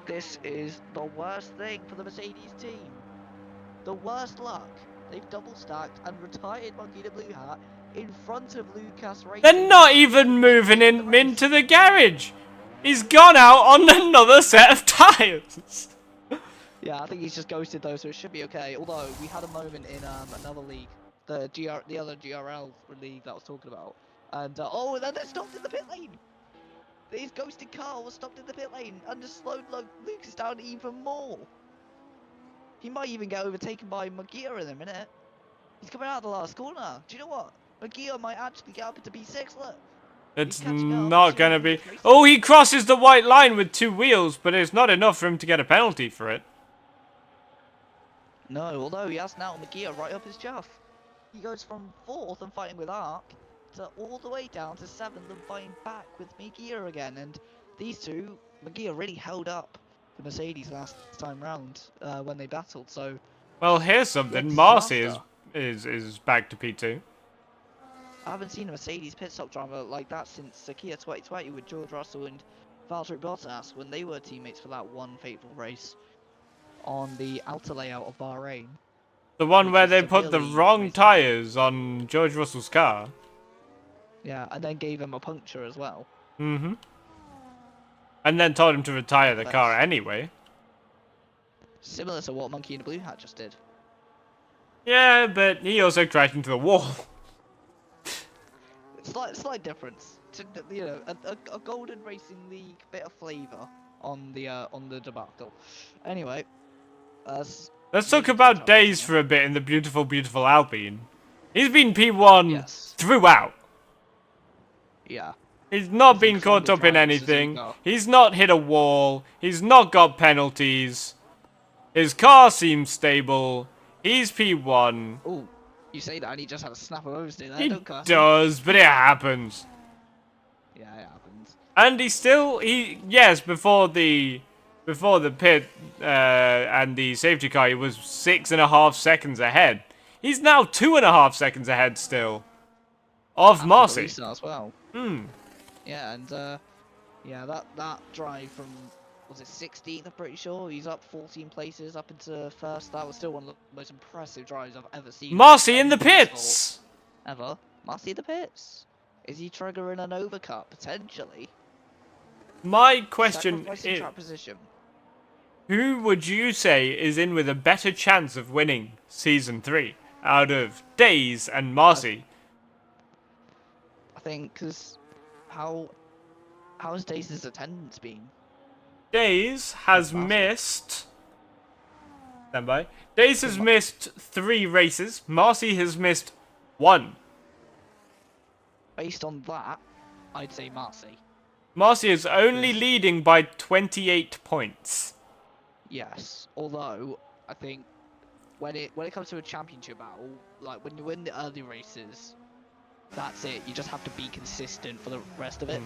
This is the worst thing for the Mercedes team. The worst luck. They've double stacked and retired Monkey in the Blue Hat in front of Lucas Racing. They're not even moving him into the garage. He's gone out on another set of tyres. Yeah, I think he's just ghosted though, so it should be okay. Although we had a moment in another league, the other GRL league that I was talking about, and oh, and then they're stopped in the pit lane. His ghosted car was stopped in the pit lane and just slowed Lucas down even more. He might even get overtaken by Magia in a minute. He's coming out of the last corner. Do you know what? Magia might actually get up into P6. Look. It's catching up not to gonna be. Tracy. Oh, he crosses the white line with 2 wheels, but it's not enough for him to get a penalty for it. No, although he has now Magia right up his chuff. He goes from 4th and fighting with Ark to all the way down to 7th and fighting back with Magia again. And these two, Magia really held up the Mercedes last time round when they battled. So Well, here's something. Yeah, Marcy disaster. is back to P2. I haven't seen a Mercedes pit stop driver like that since Sakia 2020 with George Russell and Valtteri Bottas when they were teammates for that one fateful race on the outer layout of Bahrain. The one Which where is they put the severely wrong racing. tyres on George Russell's car. Yeah, and then gave him a puncture as well. Mm-hmm. And then told him to retire the That's- car anyway. Similar to what Monkey in the Blue Hat just did. Yeah, but he also crashed into the wall. Slight difference. You know, a Golden Racing League bit of flavour on the debacle. Anyway, Let's talk Maybe about good job, Days yeah. for a bit in the beautiful, beautiful Alpine. He's been P1 yes, throughout. yeah. He's not He's been incredible caught up in driver, Suzuka. anything. He's not hit a wall. He's not got penalties. His car seems stable. He's P1. Oh, you say that and he just had a snap of oversteer there, He don't curse. does, but it happens. Yeah, it happens. And yes, before the pit and the safety car, he was 6.5 seconds ahead. He's now 2.5 seconds ahead still of And Marcy. Lisa as well. Yeah, and yeah, that drive from, was it 16th? I'm pretty sure he's up 14 places up into first. That was still one of the most impressive drives I've ever seen. Marcy in the Any motorsport pits. Ever. Marcy in the pits. Is he triggering an overcut potentially? My question Sacrificing is, track position. who would you say is in with a better chance of winning Season 3 out of Days and Marcy? I think because how's Dace's attendance been? Days has Marcy. missed... Stand by. Days has missed 3 races. Marcy has missed 1. Based on that, I'd say Marcy. Marcy is only leading by 28 points. Yes, although I think when it comes to a championship battle, like when you win the early races, that's it. You just have to be consistent for the rest of it.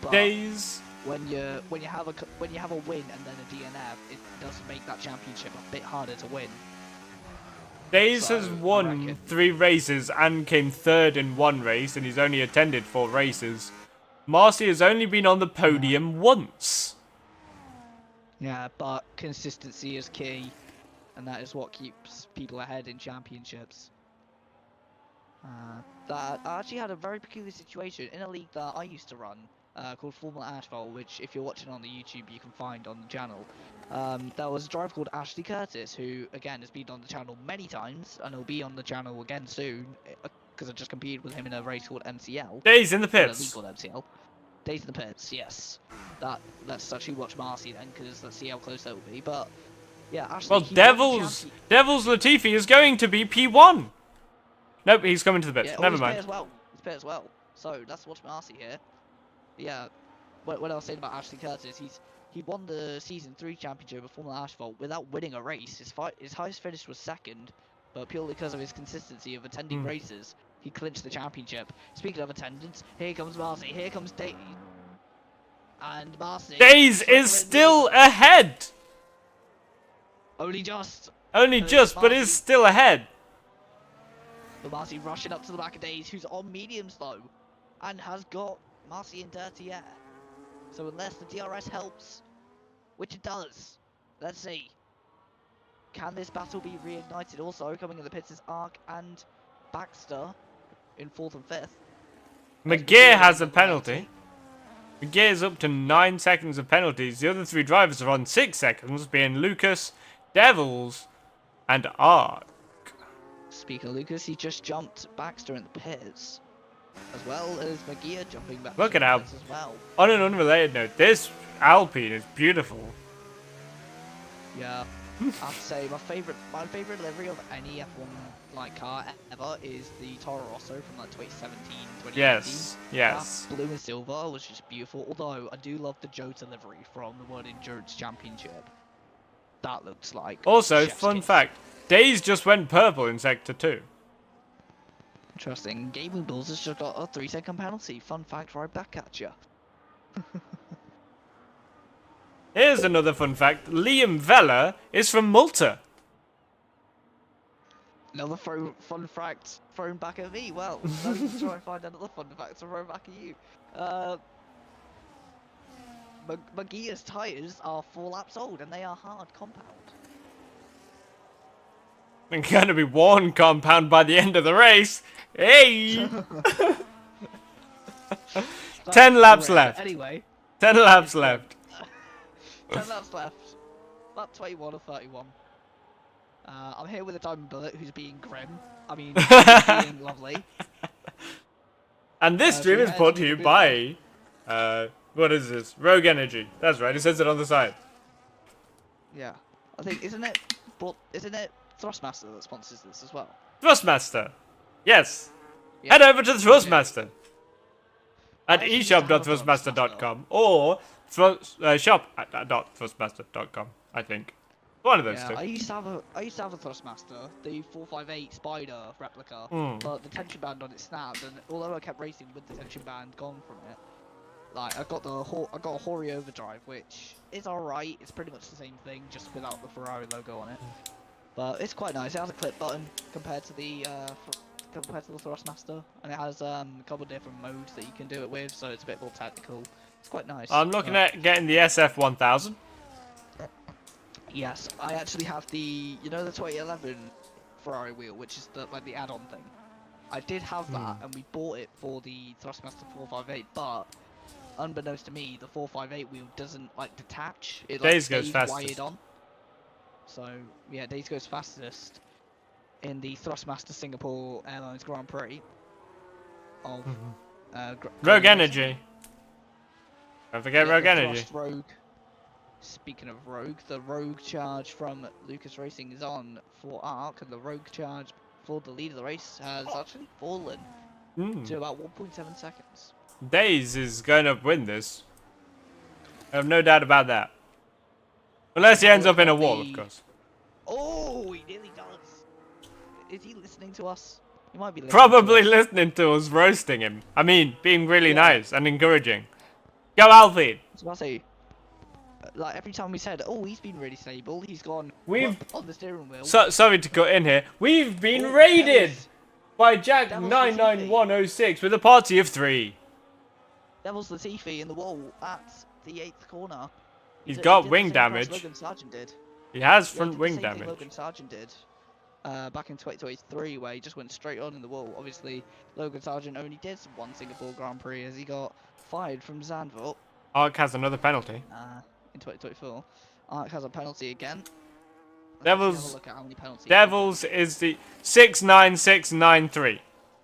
But Days... when you have a win and then a DNF, it does make that championship a bit harder to win. Days So, has I won reckon- 3 races and came 3rd in 1 race, and he's only attended 4 races. Marcy has only been on the podium once. Yeah, but consistency is key, and that is what keeps people ahead in championships. That I actually had a very peculiar situation in a league that I used to run, called Formula Asphalt, which if you're watching on the YouTube you can find on the channel. There was a driver called Ashley Curtis, who again has been on the channel many times, and he'll be on the channel again soon, because I just competed with him in a race called MCL. Days in the Well, a pits. league called MCL. Days in the pits, yes. Let's actually watch Marcy then, because let's see how close that will be. But yeah, Ashley. Well, he won the Devils Latifi is going to be P1. Nope, he's coming to the pits. Yeah, Never he's pit mind. as well. He's pit as well. So let's watch Marcy here. Yeah, what I was saying about Ashley Curtis, he won the Season 3 championship of Formula Asphalt without winning a race. His highest finish was 2nd, but purely because of his consistency of attending races, he clinched the championship. Speaking of attendance, here comes Marcy, here comes Days. And Marcy... Days is still ahead. Only just. Only just, but is still ahead. But Marcy rushing up to the back of Days, who's on mediums though, and has got Marcy in dirty air. So unless the DRS helps, which it does, let's see. Can this battle be reignited? Also coming in the pits is Ark and Baxter in 4th and 5th. McGear has a penalty. McGee is up to 9 seconds of penalties. The other 3 drivers are on 6 seconds, being Lucas, Devils, and Ark. Speaking of Lucas, he just jumped Baxter in the pits, as well as McGee jumping Baxter Look in at the how- pits as well. On an unrelated note, this Alpine is beautiful. Yeah, I have to say my favorite livery of any F1 like car ever is the Toro Rosso from like 2017, 2018. Yes. That blue and silver was just beautiful. Although I do love the Jota livery from the World Endurance Championship. That looks like Also, chef's fun kiss. fact, Days just went purple in Sector 2. Interesting. Gaming Bulls has just got a 3-second penalty. Fun fact right back at you. Here's another fun fact, Liam Vella is from Malta. Another fun fact thrown back at me. Well, let's try and find another fun fact thrown back at you. Magia's tyres are 4 laps old and they are hard compound. They're gonna be worn compound by the end of the race. Hey! 10 laps left. Anyway, 10 laps left. 10 laps left. Lap 21 or 31. I'm here with a Diamond Bullet who's being grim. I mean, who's being lovely. And this so stream is yeah, brought it's to you been by, what is this? Rogue Energy. That's right, it says it on the side. Yeah, I think isn't it Thrustmaster that sponsors this as well? Thrustmaster. Yes. Yeah. Head over to the Thrustmaster. At I actually used to have a eshop.thrustmaster.com or shop.thrustmaster.com, I think. One of those Yeah, two. I used to have a Thrustmaster, the 458 Spider replica, Hmm. but the tension band on it snapped, and although I kept racing with the tension band gone from it, like I got a Hori Overdrive, which is alright. It's pretty much the same thing, just without the Ferrari logo on it. But it's quite nice. It has a clip button compared to the Thrustmaster, and it has a couple of different modes that you can do it with, so it's a bit more tactical. It's quite nice. I'm looking at getting the SF1000. Yes, I actually have the, you know, the 2011 Ferrari wheel, which is the like the add-on thing. I did have that, and we bought it for the Thrustmaster 458, but unbeknownst to me, the 458 wheel doesn't like detach. It like Days goes stays fastest. wired on. So yeah, Days goes fastest in the Thrustmaster Singapore Airlines Grand Prix of Rogue Energy. Don't forget Yeah, Rogue the Energy. Thrust Rogue. Speaking of Rogue, the Rogue charge from Lucas Racing is on for Ark, and the Rogue charge for the lead of the race has actually fallen to about 1.7 seconds. Days is going to win this. I have no doubt about that. Unless he ends up in a wall, of course. Oh, he nearly does. Is he listening to us? He might be listening Probably to us. listening to us roasting him. I mean, being really Yeah. nice and encouraging. Go Alfie! I was about to say, like every time we said, oh, he's been really stable, he's gone We've- whoop on the steering wheel. Sorry to cut in here. We've been Oh, raided Devils- by Jack Devil's 99106 with a party of 3. Devil's Latifi in the wall at the 8th corner. He's He got did the wing same crash damage. Logan Sargent did. He has Yeah, he front did the wing same thing damage. Logan Sargent did back in 2023, where he just went straight on in the wall. Obviously, Logan Sargent only did one Singapore Grand Prix as he got fired from Zandvoort Ark has another penalty. in 2024. Ark has a penalty again. Let's Devils- have a look at how many penalties. Devils is the 69693.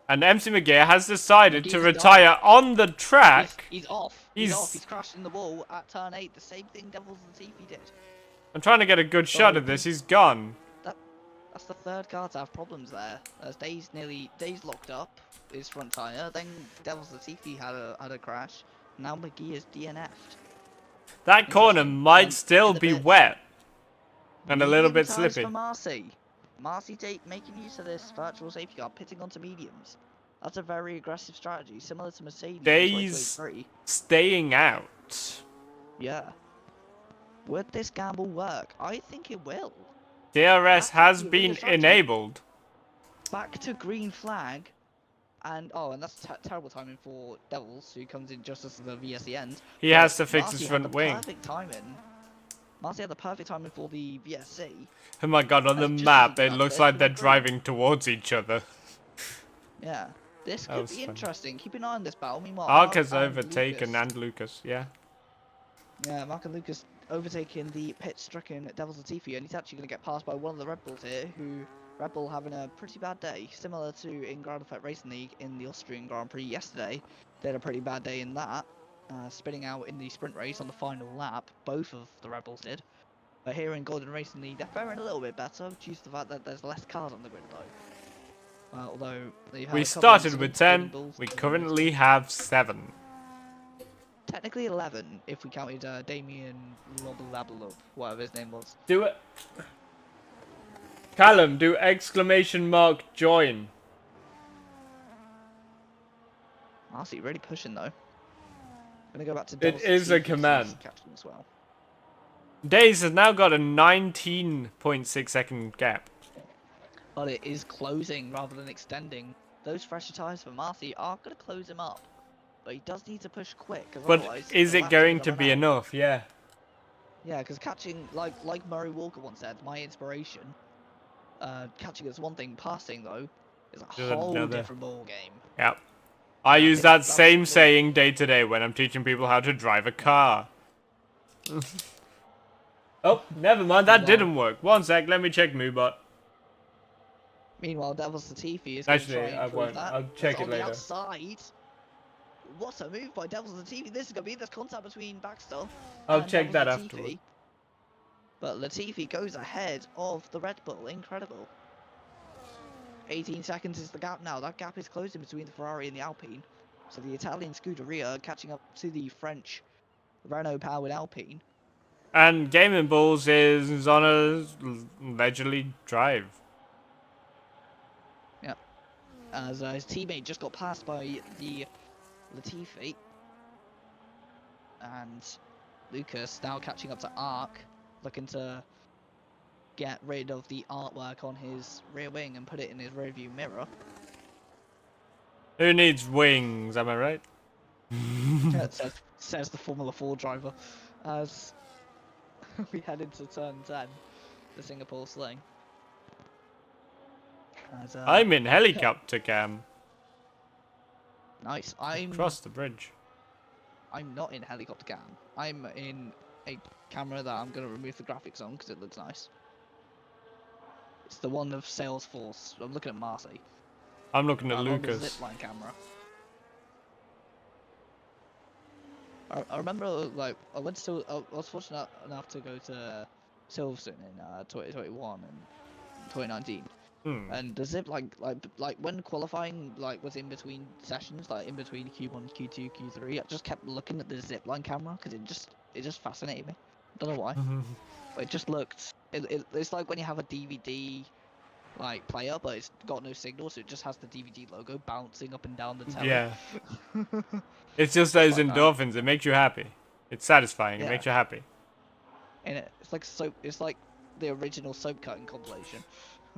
And MC McGear has decided to McGee's retire on the track. He's off. He's He's- off. He's crashed in the wall at turn 8. The same thing Devils Latifi did. I'm trying to get a good shot of this. He's gone. That's the third car to have problems there. As Days locked up his front tyre, then Devils Latifi had a crash. Now McGee is DNF'd. That corner Interesting. might And still in a be bit- wet. And a little Medium bit tyres slippy. for Marcy. Marcy making use of this virtual safety car, pitting onto mediums. That's a very aggressive strategy, similar to Mercedes in Days 2023. staying out. Yeah. Would this gamble work? I think it will. DRS has actually a really been good strategy. enabled. Back to green flag, and that's terrible timing for Devils, who comes in just as the VSC ends. He But has to fix Marcy his had front the wing. Perfect timing. Marcy had the perfect timing for the VSC. Oh my god, on the Just map as it well, looks they're like gonna they're go. driving towards each other. Yeah. This That could was be fun. interesting. Keep an eye on this battle. Meanwhile, Ark has and overtaken Lucas- and Lucas, yeah. Yeah, Mark and Lucas overtaking the pit-stricken Devils Latifi, and he's actually going to get passed by one of the Red Bulls here, who Red Bull having a pretty bad day, similar to in Ground Effect Racing League in the Austrian Grand Prix yesterday. They had a pretty bad day in that, spinning out in the sprint race on the final lap. Both of the Red Bulls did. But here in Golden Racing League, they're faring a little bit better due to the fact that there's less cars on the grid, though. Although they had We a couple started of with Golden 10, Bulls we and currently have 7. technically 11 if we counted Damien Lobelabalub, whatever his name was. Do it. Callum, do exclamation mark join. Honestly, really pushing though. Gonna go back to It Devils is a Latifi, command. he's catching as well. Days has now got a 19.6 second gap. But it is closing rather than extending. Those fresher tyres for Marcy are gonna close him up. But he does need to push quick, 'cause But otherwise is the it lap's going gonna to run be out. enough? Yeah. Yeah, because catching, like Murray Walker once said, my inspiration, catching is one thing, passing though, is a Is whole another. different ball game. Yep. I use think that that's same what- saying day to day when I'm teaching people how to drive a car. Oh, never mind, that Wow. didn't work. One sec, let me check Moobot. Meanwhile, Devils Latifi is Actually, going to try and I improve won't. that. I'll check It's it on later. The outside. What a move by Devils Latifi. This is going to be this contact between Baxter I'll and check that Devils Latifi. afterward. But Latifi goes ahead of the Red Bull. Incredible. 18 seconds is the gap now. That gap is closing between the Ferrari and the Alpine. So the Italian Scuderia catching up to the French Renault-powered Alpine. And Gaming Bulls is on a leisurely drive. As his teammate just got passed by the Latifi. And Lucas now catching up to Ark, looking to get rid of the artwork on his rear wing and put it in his rear view mirror. Who needs wings, am I right? says the Formula 4 driver. As we head into turn 10, the Singapore Sling. As, I'm in helicopter cam. nice. I'm Across the bridge. not in helicopter cam. I'm in a camera that I'm gonna remove the graphics on because it looks nice. It's the one of Salesforce. I'm looking at Marcy. I'm looking at I'm on the Lucas. zipline camera. I remember, like, I was fortunate enough to go to Silverstone in 2021 and 2019. And the zip like when qualifying was in between sessions, like in between Q1, Q2, Q3, I just kept looking at the zipline camera because it just fascinated me. Don't know why. But it just looked. It's like when you have a DVD player, but it's got no signal, so it just has the DVD logo bouncing up and down the telly. Yeah. It's just those like that. endorphins. It makes you happy. It's satisfying. It Yeah. makes you happy. And it's like soap. It's like the original soap cutting compilation.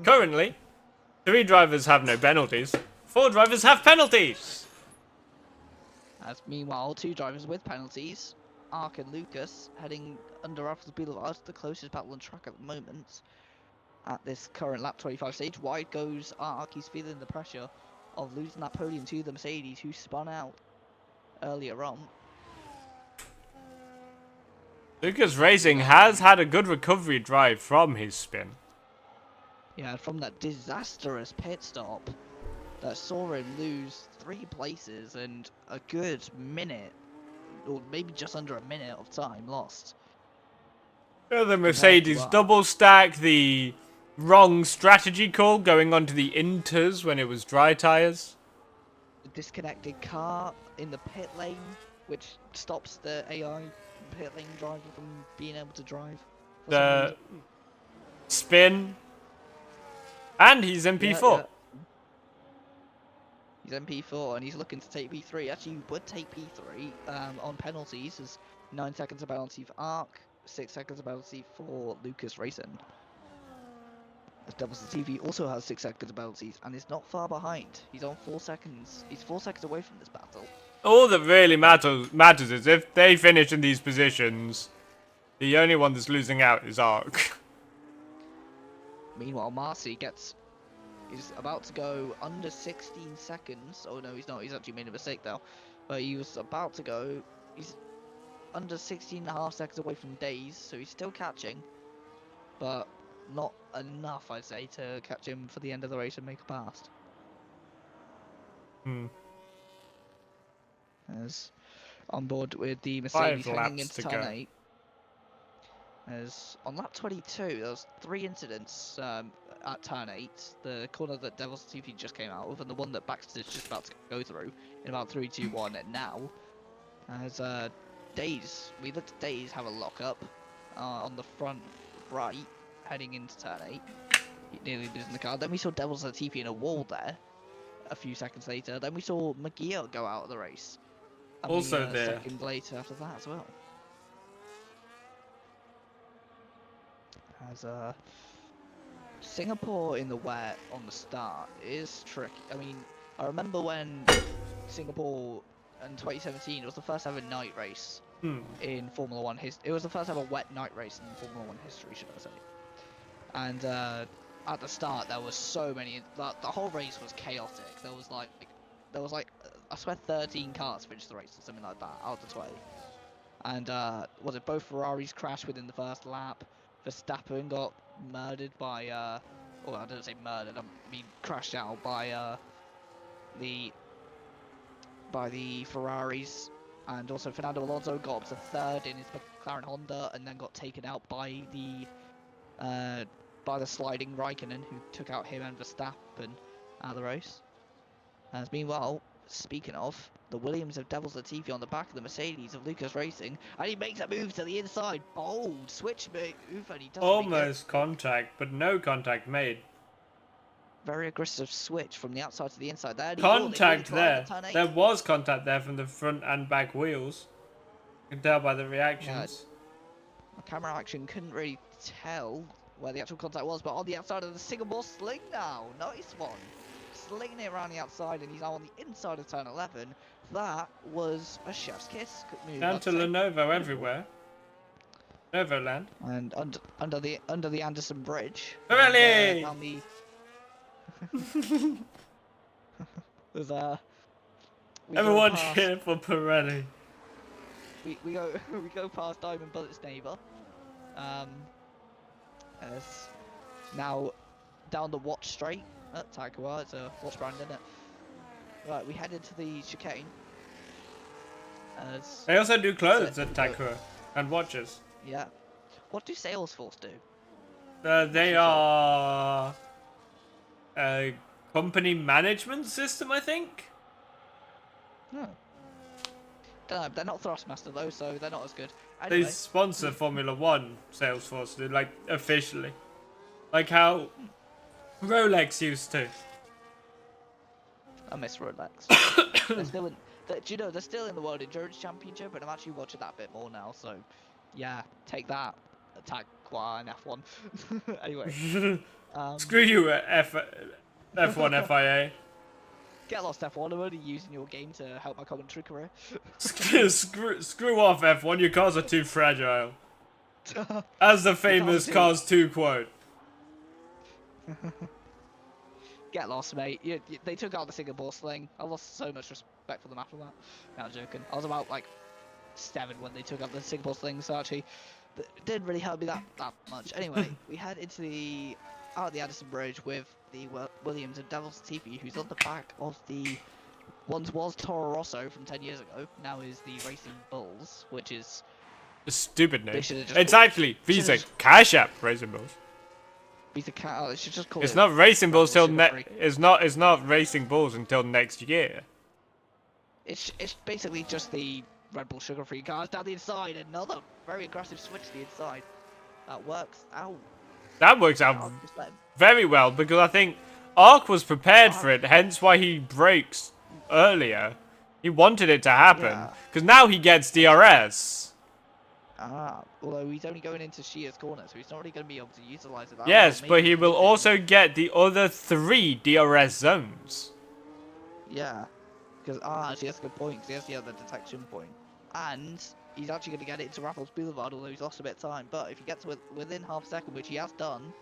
Currently, 3 drivers have no penalties. 4 drivers have penalties. As meanwhile, 2 drivers with penalties, Ark and Lucas, heading under Raffles Boulevard, the closest battle on track at the moment. At this current lap 25 stage, wide goes Ark. He's feeling the pressure of losing that podium to the Mercedes, who spun out earlier on. Lucas Racing has had a good recovery drive from his spin. Yeah, from that disastrous pit stop that saw him lose 3 places and a good minute, or maybe just under a minute of time lost. The Mercedes Ark. double stack, the wrong strategy call going onto the Inters when it was dry tyres. The disconnected car in the pit lane, which stops the AI pit lane driver from being able to drive. for some The reason. spin. And he's in P4. Yeah. He's in P4 and he's looking to take P3. Actually, he would take P3 on penalties. There's 9 seconds of penalty for Ark, 6 seconds of penalty for Lucas Racing. As Devils TV also has 6 seconds of penalties and is not far behind. He's on 4 seconds. He's 4 seconds away from this battle. All that really matters is if they finish in these positions, the only one that's losing out is Ark. Meanwhile, Marcy gets He's about to go under 16 seconds. Oh no, he's not. He's actually made a mistake now. But he was about to go. He's under 16 and a half seconds away from Days, so he's still catching, but not enough, I'd say, to catch him for the end of the race and make a pass. Hmm. As on board with the Mercedes 5 hanging laps into to turn go. 8. As on lap 22, there was 3 incidents at turn 8. The corner that Devil's TP just came out of, and the one that Baxter's just about to go through in about 3, 2, 1 now. As Days, we looked at Days have a lock-up on the front right, heading into turn 8. He nearly losing the car. Then we saw Devil's TP in a wall there a few seconds later. Then we saw McGeer go out of the race. And Also we, there. second later after that as well. As Singapore in the wet on the start is tricky. I mean, I remember when Singapore in 2017, it was the first ever night race in Formula One history. It was the first ever wet night race in Formula One history, should I say. And at the start, there was so many. The whole race was chaotic. There was like, I swear 13 cars finished the race or something like that out of the 20. And was it both Ferraris crashed within the first lap? Verstappen got murdered by well, I don't say murdered, I mean crashed out by the Ferraris, and also Fernando Alonso got up to third in his McLaren Honda, and then got taken out by the sliding Raikkonen, who took out him and Verstappen out of the race. As meanwhile, speaking of, the Williams have Devils Latifi on the back of the Mercedes of Lucas Racing, and he makes a move to the inside. Bold switch move, and he does Almost contact, but no contact made. very aggressive switch from the outside to the inside. There, Contact there. There was contact there from the front and back wheels. You can tell by the reactions. The camera action couldn't really tell where the actual contact was, but on the outside of the Singapore sling now. Nice one. Slinging it around the outside, and he's now on the inside of turn 11. That was a chef's kiss. Down to Lenovo everywhere. Lenovo land. And under the Anderson Bridge. Pirelli! Down the there's Everyone cheer for Pirelli. We go past Diamond Bullet's neighbour. As now down the watch straight at Taikawa, it's a watch brand, isn't it? Right, we head into the chicane. They also do clothes at Taikawa and watches. Yeah. What do Salesforce do? They are a company management system, I think. Don't know, they're not Thrustmaster though, so they're not as good. Anyway. They sponsor Formula One, Salesforce, like officially, like how Rolex used to. I miss Rolex. They're still in. Do you know they're still in the World Endurance Championship, and I'm actually watching that a bit more now. So, yeah, take that, Taikawa and F1. Anyway, Screw you, F1 FIA. Get lost, F1. I'm only using your game to help my commentary career. Screw off, F1. Your cars are too fragile. As the famous Cars 2 quote. Get lost, mate. They took out the Singapore sling. I lost so much respect for them after that. No, I'm joking. I was about like 7 when they took out the Singapore sling, so actually it didn't really hurt me that much. Anyway, we head into out of the Addison Bridge with the Williams and Devils Latifi, who's on the back of the once was Toro Rosso from 10 years ago, now is the Racing Bulls, which is a stupid name. It's called, actually Visa Cash App Racing Bulls. Visa Cash. They should just call it's it. Not Racing Bulls till It's not Racing Bulls until next year. It's basically just the Red Bull sugar-free cars down the inside. Another very aggressive switch to the inside. That works out. That works out very well because I think Ark was prepared for it, hence why he brakes earlier. He wanted it to happen because now he gets DRS. Although he's only going into Shia's corner, so he's not really going to be able to utilize it. Yes, but he will also get the other 3 DRS zones. Yeah, because actually that's a good point, because he has the other detection point. And he's actually going to get it into Raffles Boulevard, although he's lost a bit of time. But if he gets within half a second, which he has done,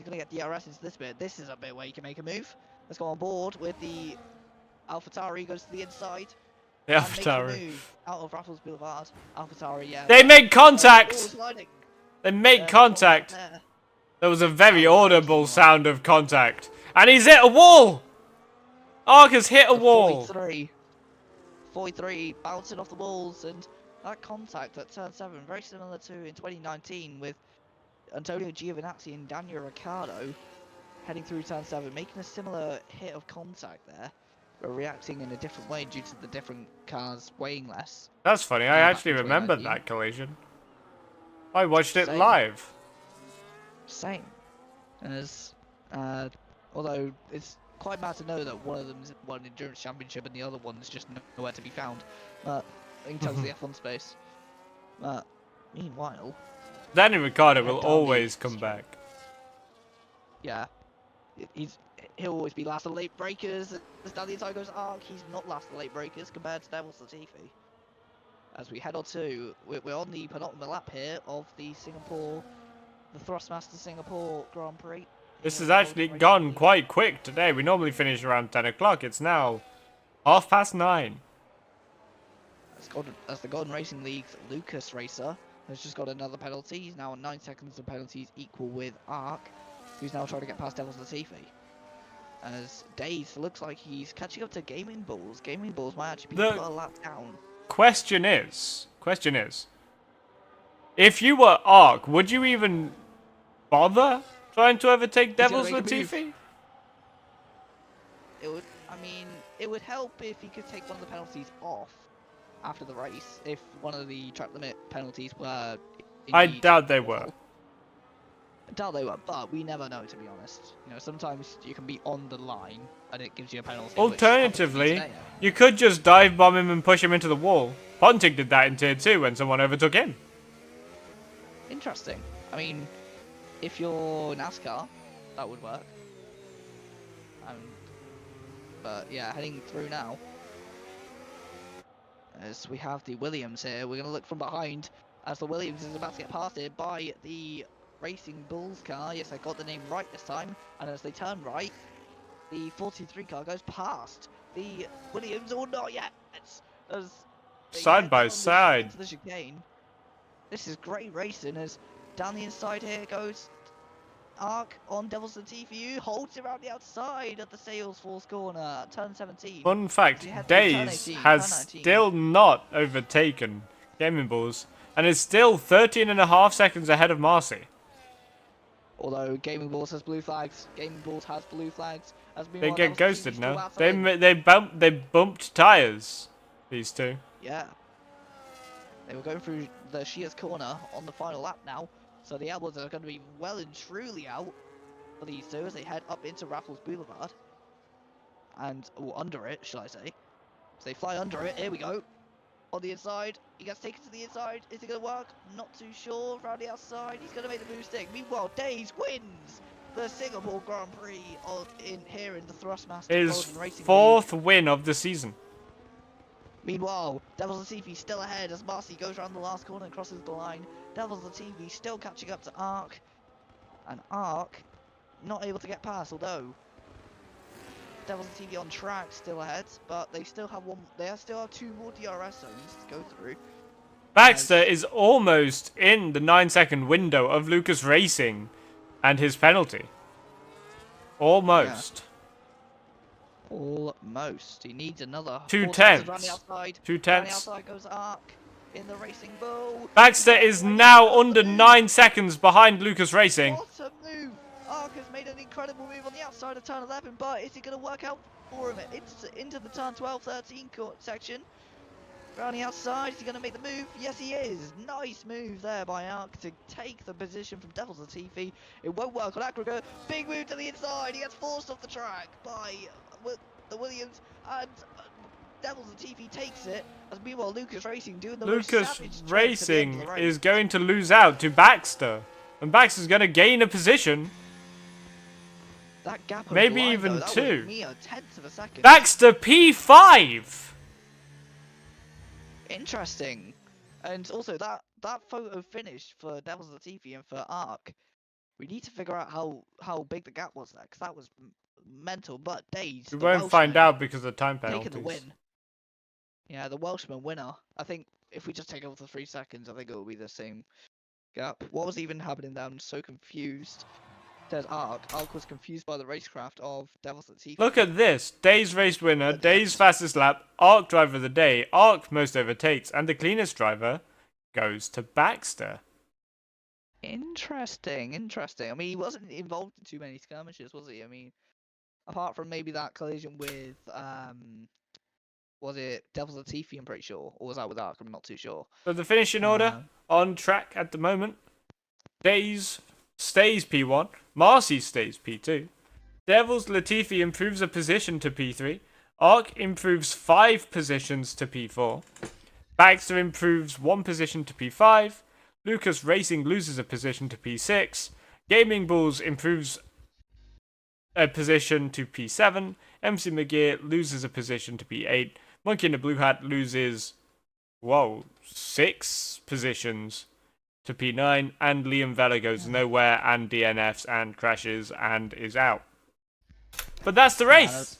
He's gonna get DRS into this bit. This is a bit where he can make a move. Let's go on board with the AlphaTauri. Goes to the inside. The And makes a AlphaTauri. move out of Raffles Boulevard. AlphaTauri, yeah. They make contact! Sliding. They make There's contact. there. There was a very audible sound of contact. And he's hit a wall! Ark has hit a wall! 43 bouncing off the walls, and that contact at turn 7, very similar to in 2019 with Antonio Giovinazzi and Daniel Ricciardo heading through turn 7, making a similar hit of contact there, but reacting in a different way due to the different cars weighing less. That's funny, I Back actually in remembered 2019. that collision. I watched it Same. live. Same. As, although it's quite mad to know that one of them is won endurance championship and the other one is just nowhere to be found. In terms of the F1 space. Meanwhile, Daniel Ricciardo will Darby always is come back. yeah, he'll always be last of the late breakers. As down the entire goes arc, he's not last of the late breakers compared to Devils Latifi. As we head on to, we're on the penultimate lap here of the Thrustmaster Singapore Grand Prix. This here has at the actually Golden gone Racing quite quick today. We normally finish around 10 o'clock. It's now 9:30. As the Golden Racing League's Lucas Racer has just got another penalty. He's now on 9 seconds of penalties, equal with Ark, who's now trying to get past Devils Latifi. As Daze looks like he's catching up to Gaming Bulls. Gaming Bulls might actually be a lap down. Question is, if you were Ark, would you even bother trying to overtake Devils gonna make a move. Latifi? It would help if he could take one of the penalties off after the race, if one of the track limit penalties were I indeed doubt they were. awful. I doubt they were, but we never know, to be honest. You know, sometimes you can be on the line and it gives you a penalty. which Alternatively, happens today. you could just dive bomb him and push him into the wall. Pontic did that in Tier 2 when someone overtook him. Interesting. I mean, if you're NASCAR, that would work. But yeah, heading through now. As we have the Williams here, we're going to look from behind as the Williams is about to get passed by the Racing Bulls car. Yes, I got the name right this time. And as they turn right, the 43 car goes past the Williams, or not yet. As they Side head by on side. into the chicane. This is great racing as down the inside here goes Ark on Devils Latifi, holds it around the outside at the Salesforce corner at turn 17. Fun fact, He had to turn Daze 18, has turn 19. still not overtaken Gaming Bulls and is still 13.5 seconds ahead of Marcy. Although Gaming Bulls has blue flags, Gaming Bulls has blue flags. As They meanwhile, get Devils Latifi ghosted still now. outside. They bumped tires. These two. Yeah. They were going through the Shears corner on the final lap now. So the Elbows are going to be well and truly out for these two as they head up into Raffles Boulevard. Or under it, shall I say. So they fly under it, here we go. On the inside, he gets taken to the inside. Is it going to work? Not too sure. Around the outside, he's going to make the move stick. Meanwhile, Daze wins the Singapore Grand Prix here in the Thrustmaster His Golden Racing League. 4th win of the season. Meanwhile, Devils Latifi still ahead as Marcy goes around the last corner and crosses the line. Devils Latifi still catching up to Ark. And Ark not able to get past, although Devils Latifi on track still ahead, but they still have still have 2 more DRS zones to go through. Baxter is almost in the 9-second window of Lucas Racing and his penalty. Almost. Almost. He needs another 2 4 seconds around tenths. the outside. 2 Around the tenths. outside goes Ark in the Racing Bull. Baxter is now under 9 seconds behind Lucas Racing. What a move! Ark has made an incredible move on the outside of turn 11, but is it going to work out for him into the turn 12-13 section? Around the outside, is he going to make the move? Yes, he is. Nice move there by Ark to take the position from Devils Latifi. It won't work on Aggregate. Big move to the inside. He gets forced off the track by the Williams, and Devils Latifi takes it. As meanwhile, Lucas Racing doing the most Lucas savage trick to the end Racing of the race. is going to lose out to Baxter. And Baxter's going to gain a position. That gap of Maybe line, even though, that 2. was mere tenth of a second. Baxter P5! Interesting. And also that photo finish for Devils Latifi and for Ark We need to figure out how big the gap was there, because that was mental. But Days, We the won't find Welshman, out because of time taking the penalties. win. Yeah, the Welshman winner. I think if we just take over the 3 seconds, I think it will be the same gap. What was even happening there? I'm so confused. Says Ark. Ark was confused by the racecraft of Devil's Latifi. Look at this. Days race winner, But Days that's- fastest lap, Arc driver of the day, Arc most overtakes, and the cleanest driver goes to Baxter. Interesting. I mean, he wasn't involved in too many skirmishes, was he? I mean, apart from maybe that collision with was it Devil's Latifi? I'm pretty sure, or was that with Ark? I'm not too sure. So the finishing order on track at the moment. Days stays P1, Marcy stays P2. Devil's Latifi improves a position to P3. Arc improves 5 positions to P4. Baxter improves 1 position to P5. Lucas Racing loses a position to P6. Gaming Bulls improves a position to P7. MC McGear loses a position to P8. Monkey in the Blue Hat loses, 6 positions to P9. And Liam Vela goes nowhere and DNFs and crashes and is out. But that's the race!